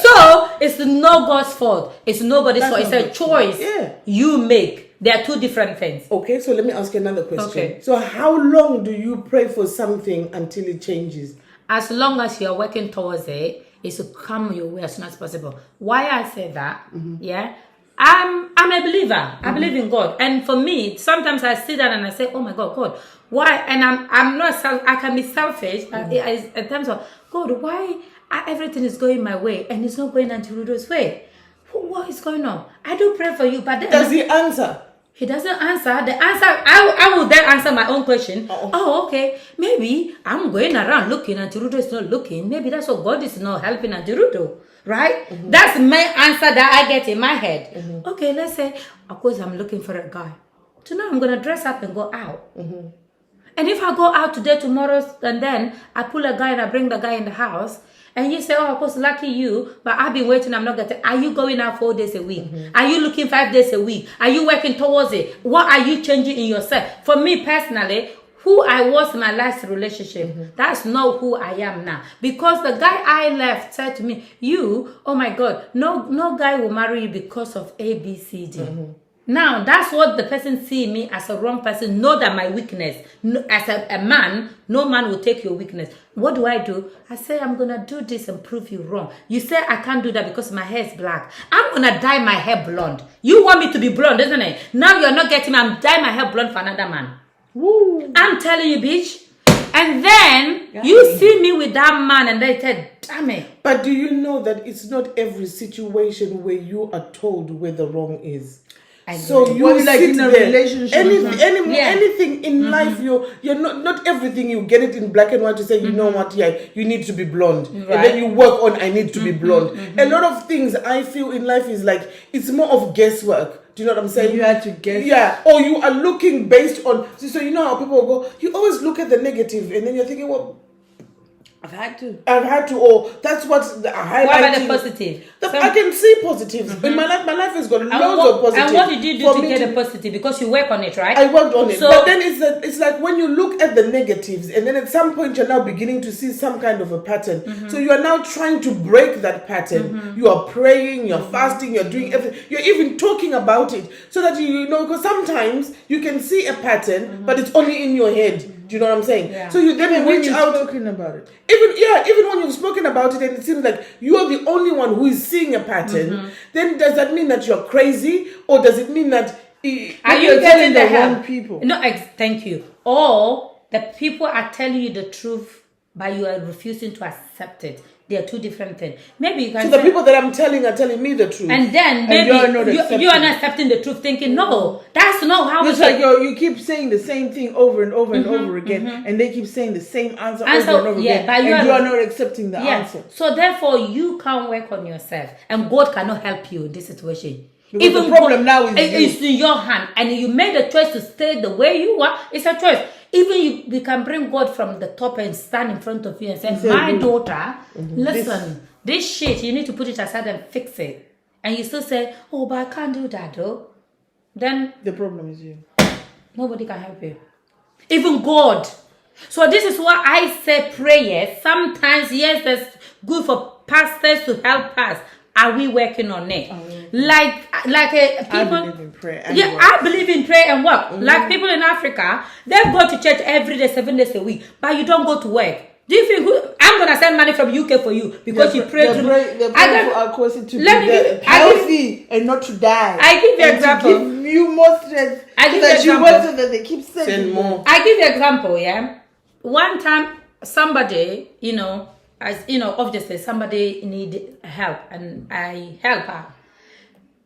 so it's not God's fault. It's nobody's That's fault. not It's a God's fault. choice Yeah. you make. They are two different things. Okay, so let me ask you another question. Okay. So how long do you pray for something until it changes? As long as you're working towards it, it's to come your way as soon as possible. Why I say that? Yeah, I'm a believer. I believe in God, and for me, sometimes I sit down and I say, "Oh my God, why?" And I'm not. I can be selfish in terms of God. Why everything is going my way and it's not going Auntie Rudo's way? What is going on? I do pray for you, but then Does he answer? he doesn't answer. The answer, I will then answer my own question. Uh-oh. Oh, okay. Maybe I'm going around looking and Rudo is not looking. Maybe that's what God is not helping Auntie Rudo. Right? That's my answer that I get in my head. Okay, let's say, of course, I'm looking for a guy. Tonight I'm going to dress up and go out. And if I go out today, tomorrow, and then I pull a guy and I bring the guy in the house, and you say, oh, of course, lucky you, but I've been waiting, I'm not getting. Are you going out 4 days a week? Are you looking 5 days a week? Are you working towards it? What are you changing in yourself? For me personally, who I was in my last relationship, that's not who I am now. Because the guy I left said to me, oh my God, no guy will marry you because of A, B, C, D. Now, that's what the person see me as a wrong person. Know that my weakness. As a man, no man will take your weakness. What do? I say, I'm going to do this and prove you wrong. You say I can't do that because my hair is black. I'm going to dye my hair blonde. You want me to be blonde, isn't it? Now you're not getting me. I'm dyeing my hair blonde for another man. Woo. I'm telling you, bitch. And then you see me with that man and they said, damn it. But do you know that it's not every situation where you are told where the wrong is? So you Well, like sit in a there. relationship. Anything in life, you're not everything you get it in black and white to say, you know what, you need to be blonde. And then you work on, I need to be blonde. A lot of things I feel in life is like, it's more of guesswork. Do you know what I'm saying? You had to guess. Yeah. Or you are looking based on, so you know how people go, you always look at the negative and then you're thinking, well, I've had to, or that's what's the highlighting. What about the positive? I can see positives. In my life has got loads of positives. And what did you do to get a positive? Because you work on it, right? I worked on it. So, but then it's like when you look at the negatives and then at some point you're now beginning to see some kind of a pattern. So you are now trying to break that pattern. You are praying, you're fasting, you're doing everything. You're even talking about it so that you know, because sometimes you can see a pattern, but it's only in your head. Do you know what I'm saying? Yeah. So you then even when reach you've out. spoken about it. Even when you've spoken about it and it seems like you're the only one who is seeing a pattern, then does that mean that you're crazy, or does it mean that are you're you telling getting the the wrong help? people? No, thank you. Or the people are telling you the truth but you are refusing to accept it. They are two different things. Maybe you can So the say, people that I'm telling are telling me the truth. and then maybe you are not accepting. you are not accepting the truth, thinking, no, that's not how It's like you keep saying the same thing over and over and over again, and they keep saying the same answer over and over again, but and you are not accepting the answer. So therefore, you can't work on yourself, and God cannot help you in this situation. Because the problem now is it's in your hand, and you made a choice to stay the way you are. It's a choice. Even we can bring God from the top and stand in front of you and say, "My daughter, listen, this shit, you need to put it aside and fix it." And you still say, "Oh, but I can't do that, though." Then the problem is you. nobody can help you, even God. So this is why I say prayer. Sometimes, yes, that's good for pastors to help us. Are we working on it? Like people. I believe in prayer. And Yeah, work. I believe in prayer and work. Like people in Africa, they go to church every day, 7 days a week, but you don't go to work. Do you think I'm gonna send money from UK for you because you pray through? They're praying for our cousin to be Let me give- healthy and not to die. I give you and example. To give you more strength. I give that you you example. work so that they keep sending more. I give you example, yeah. One time, somebody, obviously somebody need help, and I help her.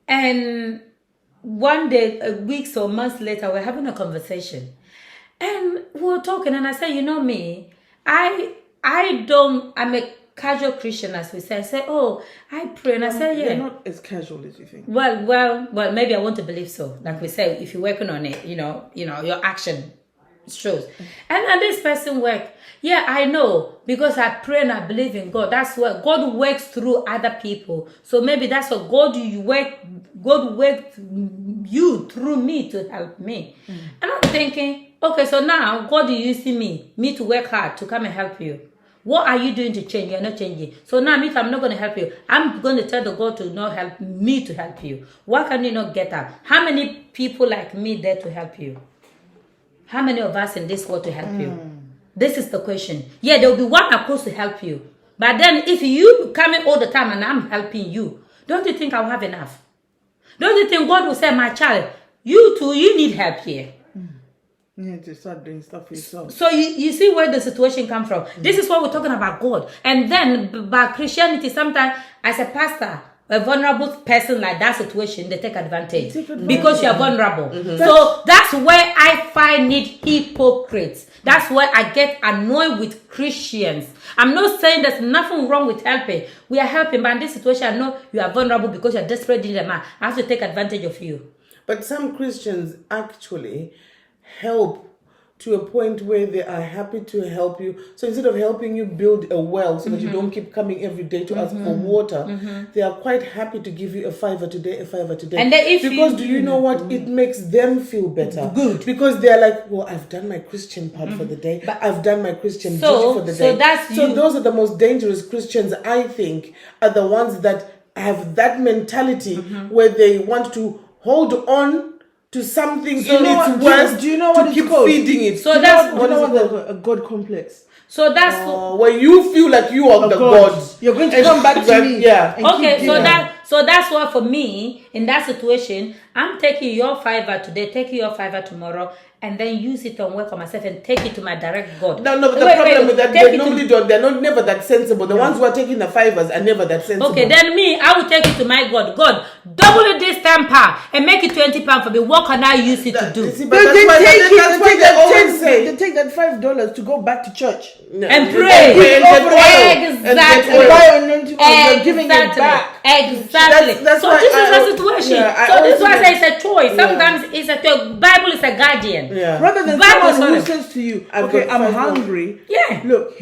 And one day, weeks or months later, we're having a conversation, and we were talking, and I said, you know me, I'm a casual Christian, as we say. I say, oh, I pray, and I say, yeah. You're not as casual as you think. Well, maybe I want to believe so. Like we say, if you're working on it, your action shows. And this person work. Yeah, I know, because I pray and I believe in God. That's what God works through other people. So maybe that's what God worked you through me to help me. And I'm thinking, okay, so now God is using me to work hard to come and help you. What are you doing to change? You're not changing. So now if I'm not going to help you, I'm going to tell the God to not help me to help you. Why can you not get up? How many people like me there to help you? How many of us in this world to help you? This is the question. Yeah, there will be one supposed to help you. But then if you come in all the time and I'm helping you, don't you think I'll have enough? Don't you think God will say, my child, you too, you need help here? You need to start doing stuff for yourself. So you see where the situation comes from. This is what we're talking about, God. And then by Christianity, sometimes as a pastor, a vulnerable person like that situation, they take advantage because you're vulnerable. So that's where I find it hypocrites. That's where I get annoyed with Christians. I'm not saying there's nothing wrong with helping. We are helping, but in this situation, I know you are vulnerable because you're desperate in the man. I have to take advantage of you. But some Christians actually help to a point where they are happy to help you. So instead of helping you build a well so that you don't keep coming every day to ask for water, they are quite happy to give you a $5 today, a $5 today. And then if because do you know what? It makes them feel better. Good. Because they're like, well, I've done my Christian part for the day. But I've done my Christian duty for the day. So those are the most dangerous Christians, I think, are the ones that have that mentality where they want to hold on to something So it's worse do you know what to it's keep called? feeding it. So Do you that's know what a God complex. So that's when you feel like you are the God. You're going to come back to me. Yeah. and okay. keep So giving. so that's why for me in that situation, I'm taking your $5 today, taking your $5 tomorrow, and then use it and work on myself and take it to my direct God. No, but the problem with that, they normally don't. They're not never that sensible. The ones who are taking the $5s are never that sensible. Okay, then me, I will take it to my God. God, double it this £10 and make it £20 for me. What can I use it to do? See, but But that's why they always say. they take that $5 to go back to church. And pray. And get oil. Exactly. And buy anointing oil. You're giving it Exactly. back. Exactly. That's so why this is I- a situation. yeah, I so this is also why I say think- it's a choice. Sometimes it's a choice. Bible is a guardian. Yeah. Rather than Bible someone who is says to you, I've okay, got I'm $5. hungry. Yeah. Look,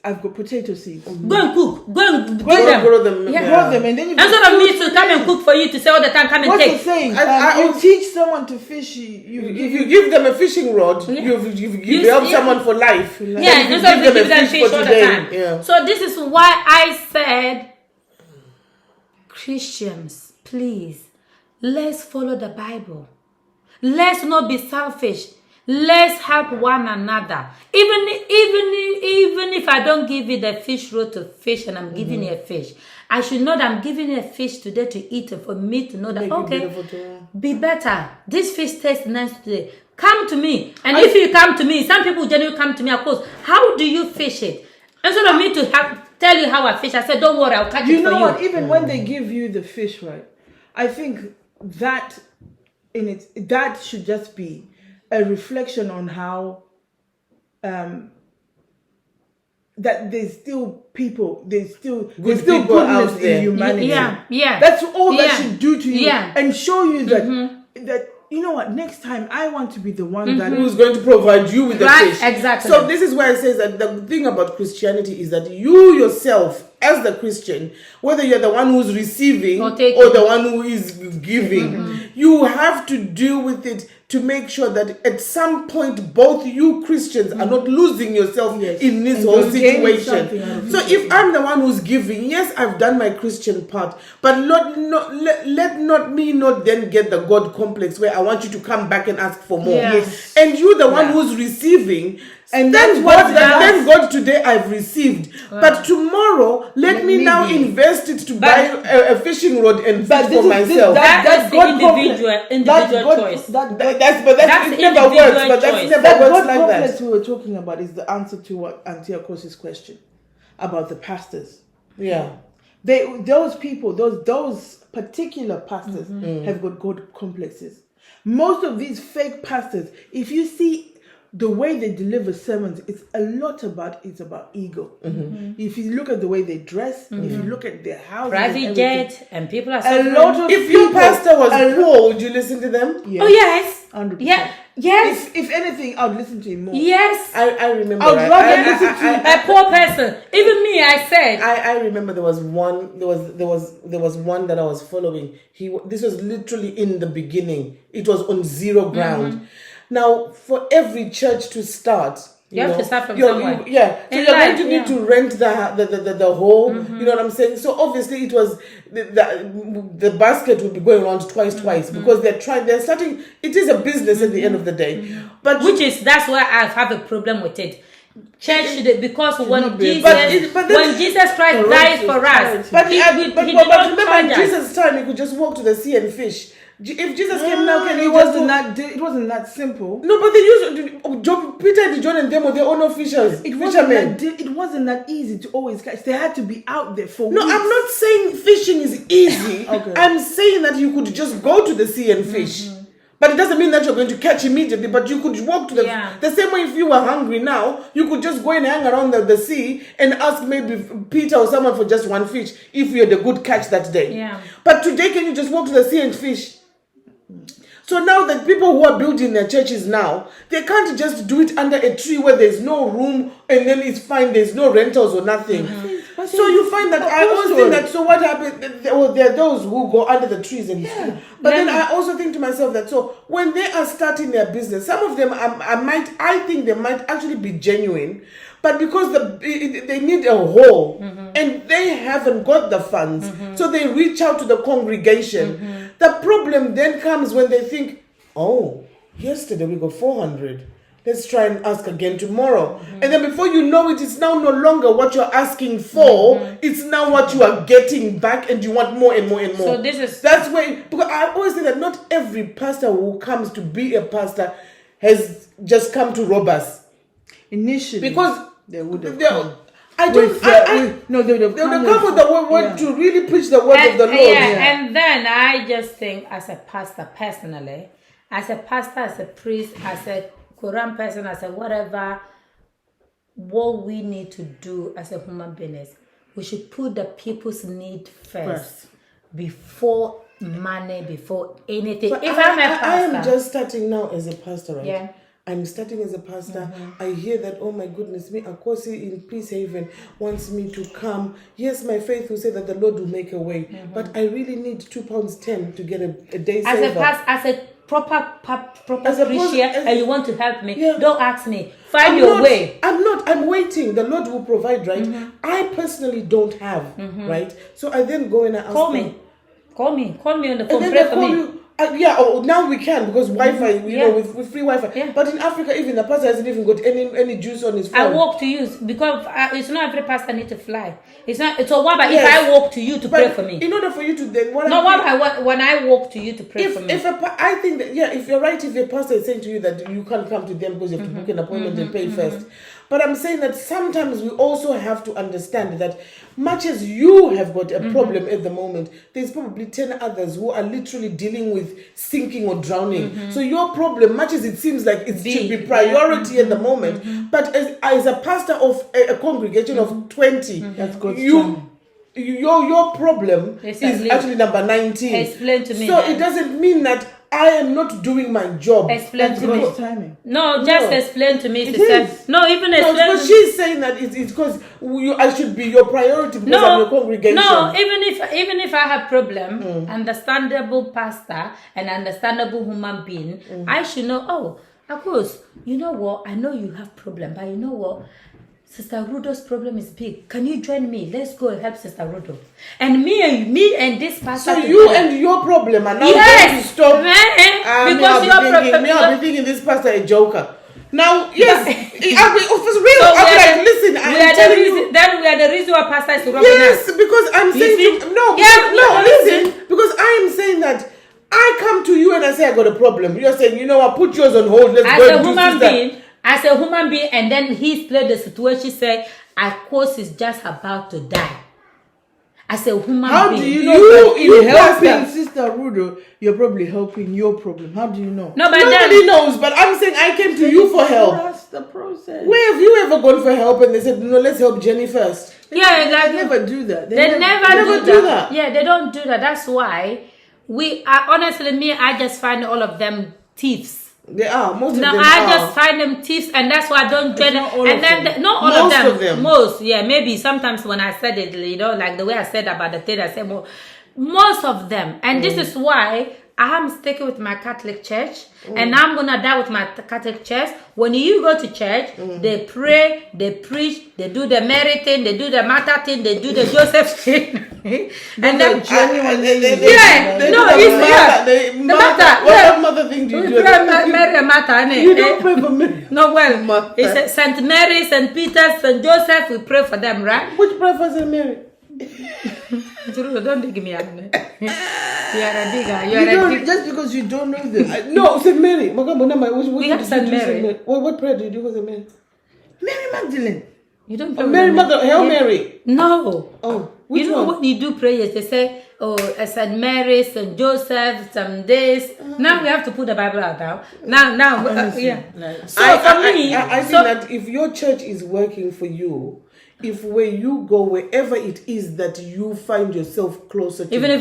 I've got potato seeds. Go and cook. Go and give Go them. grow them. Yeah. Grow them and then you Instead of me to come and cook for you to say all the time, come and What's the take. saying? I you also- teach someone to fish, If you give them a fishing rod, Yeah. you've helped someone for life. Yeah, Then instead of you giving them for fish all the today. time. Yeah. So this is why I said, Christians, please, let's follow the Bible. Let's not be selfish. Let's help one another. Even if I don't give you the fish rod to fish and I'm giving you a fish, I should know that I'm giving you a fish today to eat and for me to know that, Make it okay, beautiful tomorrow. be better. This fish tastes nice today. Come to me. And if you come to me, some people generally come to me, of course, how do you fish it? Instead of me to tell you how I fish, I said, don't worry, I'll catch it for you. You know what? Even when they give you the fish, right? I think that that should just be a reflection on how that there's still people, there's still people goodness out there. in humanity. Yeah. That's all that should do to you, Yeah. and show you that you know what, next time I want to be the one that who's going to provide you with the Right, fish. exactly. So this is why I say that the thing about Christianity is that you yourself, as the Christian, whether you're the one who's receiving Or taking. or the one who is giving, you have to deal with it to make sure that at some point both you Christians are not losing yourself in this And whole you're gaining situation. something out of So it. if I'm the one who's giving, yes, I've done my Christian part, but let not me not then get the God complex where I want you to come back and ask for more. Yeah. Yes. And you the one who's receiving, and that's then what God, that- thank God today I've received. But tomorrow, let me now invest it to buy a fishing rod and fish for myself. That's the God individual choice. That's it never individual works. But that's choice. never That works God like complex that. we were talking about is the answer to what Antiochus' question about the pastors. Yeah. Those people, those particular pastors have got God complexes. Most of these fake pastors, if you see the way they deliver sermons, it's about ego. If you look at the way they dress, if you look at their houses, and Private everything, jet, and people are a suffering. lot of If your people- pastor was poor, would you listen to them? Yes, Oh, yes. 100%. Yeah. Yes. If anything, I'd listen to him more. Yes. I remember. I would rather listen to A poor person. Even me, I said. I remember there was one that I was following. This was literally in the beginning. It was on zero ground. Now, for every church to start, You have to start from you're- somewhere. So In you're going life, to need to rent the hole. You know what I'm saying? So obviously it was the basket will be going around twice because they're starting. It is a business at the end of the day, but That's why I have a problem with it. Church should, because when not be- when Jesus Christ died for us, But he remember, did not in charge us. Jesus' time, you could just walk to the sea and fish. If Jesus came now, can he it just wasn't that simple. No, but they used Peter and John and them were their own fishers. It Fishermen. wasn't that easy to always catch. They had to be out there for No, weeks. I'm not saying fishing is easy. Okay. I'm saying that you could just go to the sea and fish. But it doesn't mean that you're going to catch immediately. But you could walk to the same way. If you were hungry now, you could just go and hang around the sea and ask maybe Peter or someone for just one fish if you had a good catch that day. Yeah. But today, can you just walk to the sea and fish? So now the people who are building their churches now, they can't just do it under a tree where there's no room and then it's fine, there's no rentals or nothing. So you find that I always think that, so what happened, there are those who go under the trees and but then I also think to myself that, so when they are starting their business, some of them I think they might actually be genuine, but because they need a hole and they haven't got the funds, so they reach out to the congregation. The problem then comes when they think, oh, yesterday we got 400. Let's try and ask again tomorrow. And then before you know it, it's now no longer what you're asking for. It's now what you are getting back, and you want more and more and more. So that's where, because I always say that not every pastor who comes to be a pastor has just come to rob us. Initially, Because they would have they- come. I don't. They would have come with the word to really preach the word of the Lord. And then I just think, as a pastor, personally, as a pastor, as a priest, as a Quran person, as a whatever, what we need to do as a human being is we should put the people's need first. Before money, before anything. But If I'm a pastor, I am just starting now as a pastor, right? Yeah. I'm starting as a pastor. I hear that, oh my goodness, me, Akosi in Peace Haven wants me to come. Yes, my faith will say that the Lord will make a way. But I really need £2.10 to get a day as saver. as a proper As a Christian, as- and you want to help me, Yeah. don't ask me. Find your way. I'm waiting. The Lord will provide, right? I personally don't have, right? So I then go and I ask Call them. me. Call me on the And phone. then Pray they for call me. you. Now we can because Wi-Fi, you Yeah. know, with free Wi-Fi. Yeah. But in Africa, even the pastor hasn't even got any juice on his phone. I walk to you because it's not every pastor need to fly. It's not. So what about Yes. if I walk to you to But pray for me? in order for you to then, when I walk to you to pray for me. I think that if you're right, if your pastor is saying to you that you can't come to them because you have to book an appointment and pay first. But I'm saying that sometimes we also have to understand that much as you have got a problem at the moment, there's probably 10 others who are literally dealing with sinking or drowning. So your problem, much as it seems like it should be priority at the moment, but as a pastor of a congregation of 20, That's God's your problem is actually number 19. Explain to me. So it doesn't mean that I am not doing my job. Explain to me. God's timing. No, just explain to me. It sister. is. No, even No, explain. but she's saying that it's because I should be your priority because I'm your congregation. No, even if I have problem, understandable pastor and understandable human being, I should know. Oh, of course. You know what? I know you have problem, but you know what? Sister Rudo's problem is big. Can you join me? Let's go help Sister Rudo. And me and this pastor. So you and your problem are now going to stop. Because your problem. I'll be thinking this pastor a joker. Now, yes, I'll be for real. So I'll be like, listen, I'm telling you. Then we are the reason why pastor is robbing Yes, us. because I'm saying listen. Because I am saying that I come to you and I say I got a problem. You're saying, you know what, put yours on hold. Let's go and do sister. As a human being, and then he played the situation, say, of course, he's just about to die. As a human being. How do you know that in helping Sister Rudo, you're probably helping your problem? How do you know? No, but nobody knows, but I'm saying I came to you for help. That's the process. Where have you ever gone for help and they said, no, let's help Jenny first? Yeah, They never do that. They never do that. Yeah, they don't do that. That's why honestly, I just find all of them thieves. They are. Most of no, them I are. just find them thieves, and that's why I don't join them. And then not all Most of them. Most, yeah, maybe sometimes when I said it, you know, like the way I said about the thing, I said more. Most of them, and this is why I am sticking with my Catholic church, and I'm gonna die with my Catholic church. When you go to church, they pray, they preach, they do the Mary thing, they do the Martha thing, they do the Joseph thing, and then What mother thing do you do? Mary and Martha, you don't pray for Mary. No, well, it's Saint Mary, Saint Peter, Saint Joseph. We pray for them, right? Which prayer for Saint Mary? Don't dig me up. You are a digger. You don't, just because you don't know this. No, Saint Mary. We have Saint Mary. What prayer do you do for Saint Mary? Mary Magdalene. You don't pray Mary Mother, Hail Mary. No. Oh, which you know one? When you do prayers, they say, oh, Saint Mary, Saint Joseph, some days. Now we have to put the Bible out now. Yeah. So I think that if your church is working for you, if where you go, wherever it is that you find yourself closer to even if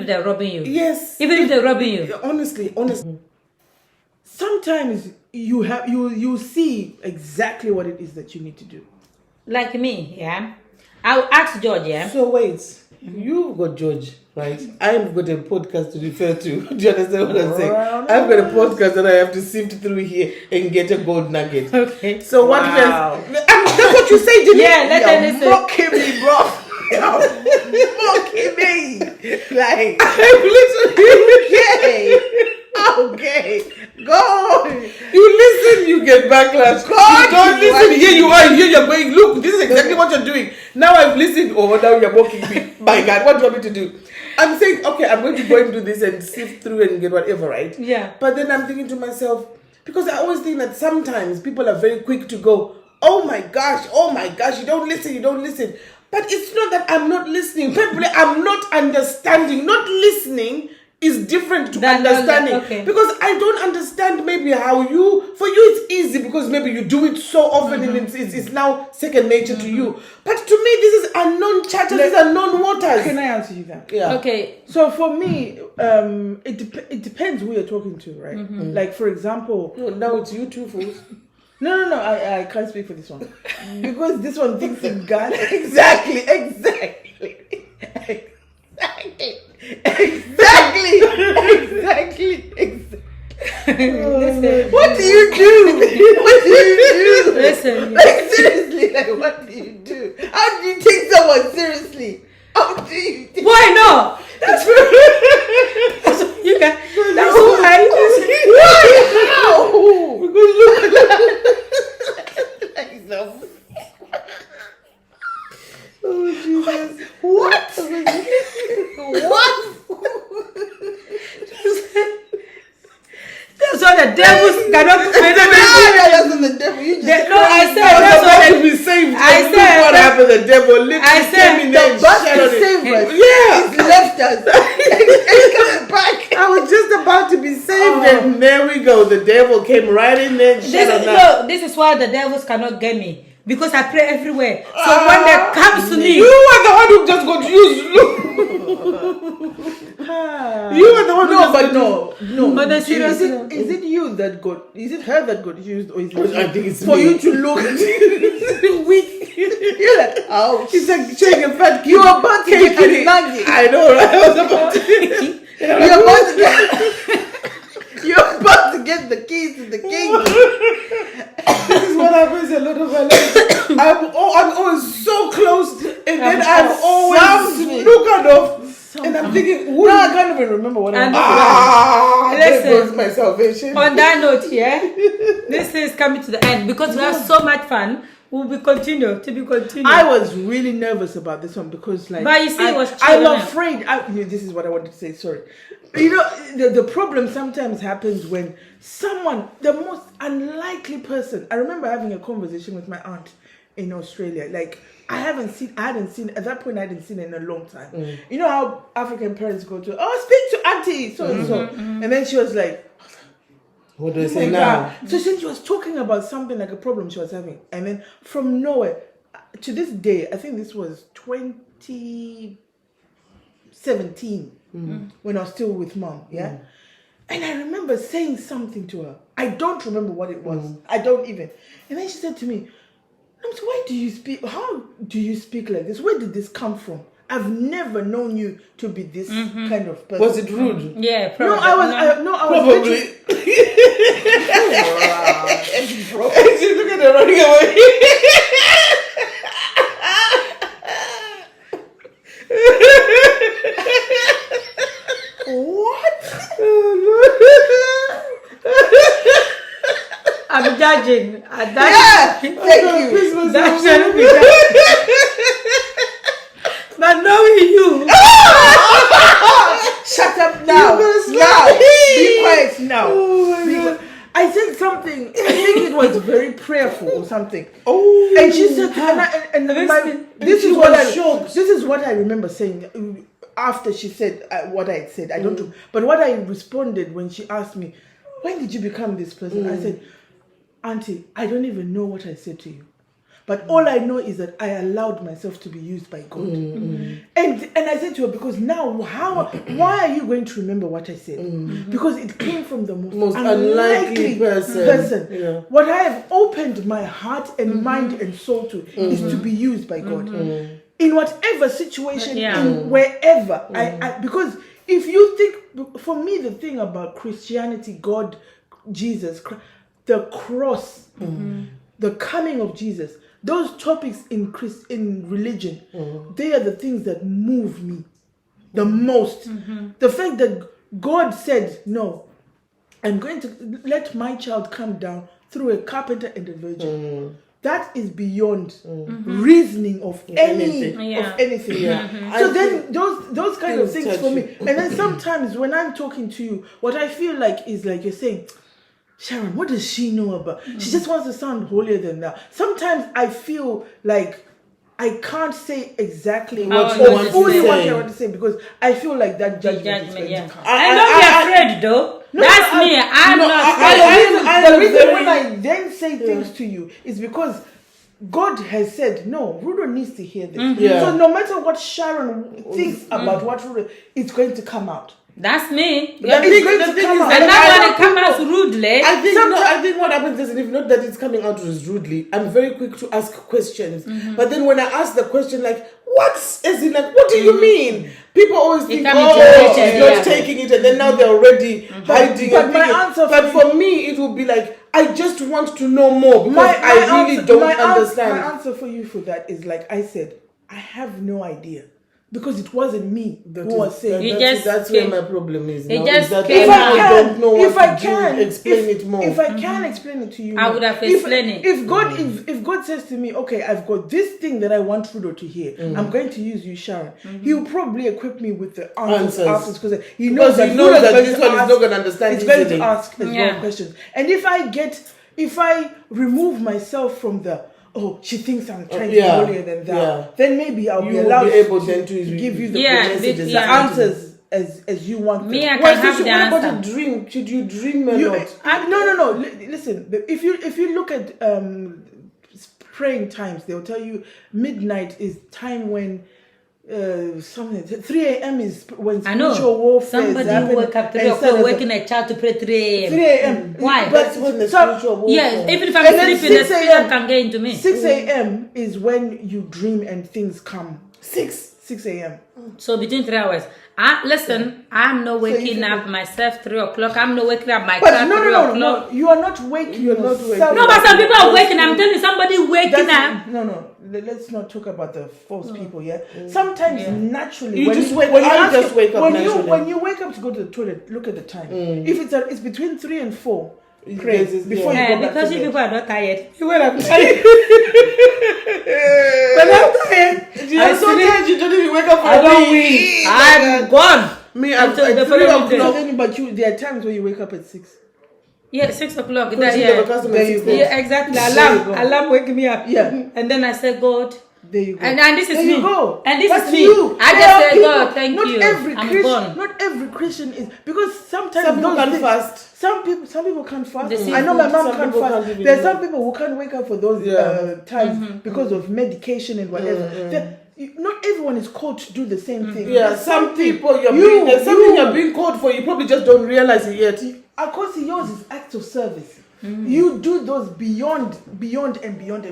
they're robbing you. Yes. Even if they're robbing you. Honestly. Sometimes you see exactly what it is that you need to do. Like me, yeah. I'll ask George, yeah. So wait, you've got George, right? I've got a podcast to refer to. Do you understand what I'm saying? I've got a podcast that I have to sift through here and get a gold nugget. Okay. So what? That's what you say, Jenny. Yeah, let them listen. Mocking me, bro. Mocking me. Like I'm literally okay. Go. You listen, you get backlash. God, you don't listen. Here you are. Here you're going. Look, this is exactly what you're doing. Now I've listened. Oh, now you're mocking me. My God, what do you want me to do? I'm saying, okay, I'm going to go and do this and sift through and get whatever, right? Yeah. But then I'm thinking to myself, because I always think that sometimes people are very quick to go, oh my gosh, you don't listen. But it's not that I'm not listening. Probably I'm not understanding. Not listening is different to understanding. Okay. Because I don't understand maybe how for you it's easy because maybe you do it so often and it's now second nature to you. But to me, this is unknown chatter, these are unknown waters. Can I answer you that? Yeah. Okay. So for me, it depends who you're talking to, right? Like for example, now it's you two fools. No, I can't speak for this one because this one thinks in God. Exactly. What do you do? Listen. Like seriously, like what do you do? How do you take someone seriously? How do you? Why not? That's You can. That's why. Why? How? Because look like no. Oh Jesus! What? What? That's what the devils cannot. The devil. You just No, I said I was that's about what to be saved. I Look said- what happened. The devil literally I said came in there and but shat to on it. save us. Yeah. He's left us. He's coming back. I was just about to be saved, and there we go. The devil came right in there and shat on that. This is why the devils cannot get me. Because I pray everywhere. So when they come to me, You were the one who just got used. You were the one who just got no. But the Is serious- it you that got? Is it her that got used, or is it? I think it's for me. you to look weak. You're like, ouch. It's like showing a fat kid. You are about to get a nugget. I know, right? I was about to. You're about to get. You're about to get the keys to the kingdom. This is what happens a lot of my life. I'm always so close, and then I'm always Something. snookered off, and I'm thinking, No, I can't even remember what And- there Listen. goes my salvation. on that note, yeah, this is coming to the end because we have so much fun. We'll be continued to be continued. I was really nervous about this one because, like, But you see, it was I'm chill, innit? afraid. This is what I wanted to say. Sorry, you know, the problem sometimes happens when someone, the most unlikely person. I remember having a conversation with my aunt in Australia. Like, I hadn't seen at that point. I hadn't seen her in a long time. You know how African parents go to, speak to auntie so and so, and then she was like, What do I oh say my now? God. So she was talking about something like a problem she was having, and then from nowhere, to this day, I think this was 2017 when I was still with mom. Yeah, and I remember saying something to her. I don't remember what it was. I don't even. And then she said to me, "So why do you speak? How do you speak like this? Where did this come from? I've never known you to be this kind of person." Was it rude? yeah, No, probably. I was Probably. literally- And she's looking at running away. What? I'm judging. Yeah, thank you. Christmas That Eve. shouldn't be done. But knowing you, Shut up now. Now. Be quiet now. Be quiet. I said something. I think it was very prayerful or something. Oh. And she said, this she is what was shocked. This is what I remember saying after she said what I had said. I don't know, but what I responded when she asked me, "When did you become this person?" I said, "Auntie, I don't even know what I said to you. But all I know is that I allowed myself to be used by God." And I said to her, because now, why are you going to remember what I said? Because it came from the most unlikely unlikely person. Yeah. What I have opened my heart and mind and soul to is to be used by God. In whatever situation, Yeah. in wherever. Because if you think, for me, the thing about Christianity, God, Jesus, the cross, the coming of Jesus, those topics in religion, they are the things that move me the most. The fact that God said, "No, I'm going to let my child come down through a carpenter and a virgin." That is beyond reasoning of anything. Yeah. Of anything. So then those kind of things for me. And then sometimes when I'm talking to you, what I feel like is like you're saying, "Sharon, what does she know about?" She just wants to sound holier than thou. Sometimes I feel like I can't say exactly What what you I want to fully what say. I want to say, because I feel like that judgment, is judgment, going yeah. to come. And don't be afraid, though. That's me. I'm not afraid. The reason when I then say things to you is because God has said, "No, Rudo needs to hear this." Yeah. So no matter what Sharon thinks about what Rudo, it's going to come out. That's me. The It's thing- going the to thing come is out. that And I not when don't it comes out rudely. I think what happens is, if not that it's coming out as rudely, I'm very quick to ask questions. But then when I ask the question, like, what's, as in, like, what do you mean? People always think, come into oh, question, she's not yeah. taking it, and then now they're already hiding but and my thinking. answer But for for me, it would be like, I just want to know more, because I really don't understand. My answer for you for that is, like I said, I have no idea. because it wasn't me who was saying. You just that's where came- my problem is. It now, just is that came I out. don't know what if I to do. can Explain it more. If I can explain it to you, I more. would have If- explained it. If God says to me, okay, I've got this thing that I want Frudo to hear, I'm going to use you, Sharon. He'll probably equip me with the answers because he knows that knows that Frudo's going this to one is ask- not going to understand. It's going easily. to ask as Yeah. well questions, and if I remove myself from the she thinks I'm trying to be yeah, holier than thou, yeah. then maybe I'll You be will allowed be able to then to give you the, Yeah, the yeah. answers as you want Me, them. I Why, can have so the what about a answer. dream? Should you dream a You- lot? no. Listen, if you look at praying times, they'll tell you midnight is time when something 3 a.m. is when I know. spiritual warfare Somebody is happening. wake up 3 and o'clock, Saturday- waking a child to pray 3 a.m. 3 a.m. Why? But That's when the so- spiritual warfare. Yes, even if I'm And then sleeping, the 6 spirit a.m. can get into me. 6 a.m. is when you dream and things come. 6 a.m. So between 3 hours. Listen, I'm not waking up myself 3 o'clock. I'm not waking up my But child 3 no, o'clock. you are not waking. You're not yourself waking. No, but some people are waking. I'm telling you, somebody waking up. No. Let's not talk about the false people. Yeah. Sometimes naturally, You when just you, wake- when you I ask- just wake up when naturally. when you wake up to go to the toilet, look at the time. If it's between 3 and 4, pray Yes, before yeah. you go back Because to you bed. people are not tired. When I'm tired, When I'm tired, You're so tired you don't even wake up for I a don't week. I'm gone. Me, I'm Until the at 3 following day. o'clock. but there are times when you wake up at 6. Yeah, 6 o'clock. Because you have a customer There you at go. 6. Yeah, exactly. There you go. Alarm wake me up. Yeah. And then I say, God. There you go. And this is there me. you go. And this That's is me. you. I There just are say, people- God, thank not you. Every I'm Christian, gone. Not every Christian is because sometimes Some people those can't things- fast. Some people can't fast. They see I know my food. mom Some can't people fast. can't even There's do some it. people who can't wake up for those Yeah. times because of medication and whatever. Not everyone is called to do the same thing. Yeah, There's some something- people you- there's something you- you're being called for. You probably just don't realize it yet. Of course, yours is acts of service. You do those beyond and beyond.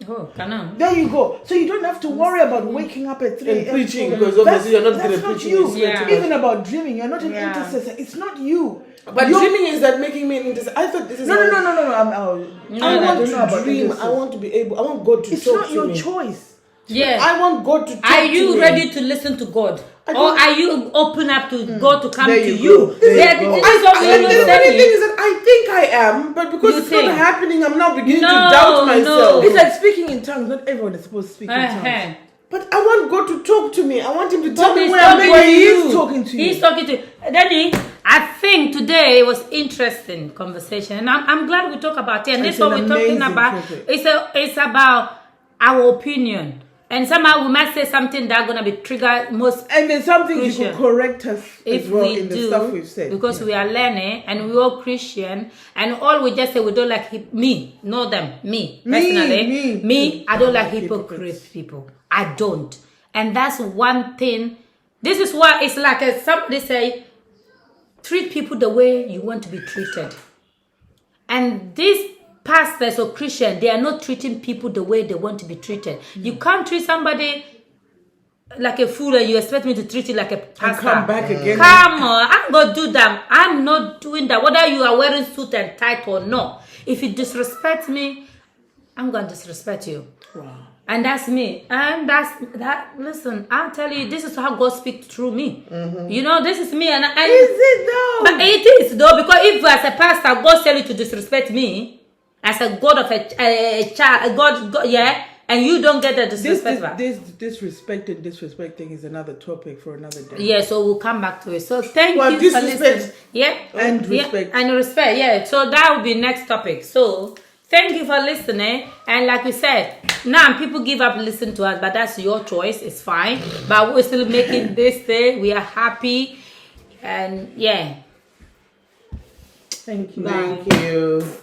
Oh, can I? There you go. So you don't have to worry about waking up at 3 And a.m. preaching, to- because obviously you're not that's good at not preaching, you. it's Yeah. Even about dreaming, you're not an Yeah. intercessor. It's not you. But You're- dreaming is that making me an intercessor. I thought this is No. how- I I want don't know about to dream. intercessor. I want to be able. I want God to It's talk not to your me. choice. Yeah. I want God to talk Are to you me. ready to listen to God? Or don't- are you open up to God to come There to you you? go. There you Yeah, go. this is what we And the always funny say. thing is that I think I am, but because You it's think? not happening, I'm now beginning No, to doubt myself. no. It's like speaking in tongues. Not everyone is supposed to speak in tongues. Uh-huh. But I want God to talk to me. I want Him to tell me He's where I'm talking going. to He you. is talking to you. He's talking to you. Daddy, I think today was interesting conversation. And I'm glad we talk about it. And It's this is what an we're talking amazing about. topic. It's about our opinion. And somehow we might say something that's going to be triggered most And there's something you Crucial. could correct us if as well we in the do, stuff we've said. because we are learning and we're all Christian, and all we just say we don't like me, not them, me personally, me. I don't like Hypocrites. hypocrite people. I don't, and that's one thing. This is why it's like somebody say, treat people the way you want to be treated, and these pastors or Christians, they are not treating people the way they want to be treated. You can't treat somebody like a fool and you expect me to treat you like a pastor. come back again. Come on, I'm gonna do that. I'm not doing that. Whether you are wearing suit and tie or not, if you disrespect me, I'm gonna disrespect you. Wow. And that's me. And that's that. Listen, I'll tell you, this is how God speaks through me. You know, this is me. And Is it though? but it is though, because if as a pastor, God tell you to disrespect me as a God of a child, God, yeah, and you don't get the disrespect back. This disrespect and disrespecting is another topic for another day. Yeah, so we'll come back to it. So thank Well, you for disrespect listening. Yeah, and yeah, respect. and respect. Yeah, so that will be next topic. So thank you for listening. And like we said, now people give up listening to us, but that's your choice. It's fine. But we're still making this day. We are happy, and yeah. Thank you. Thank you.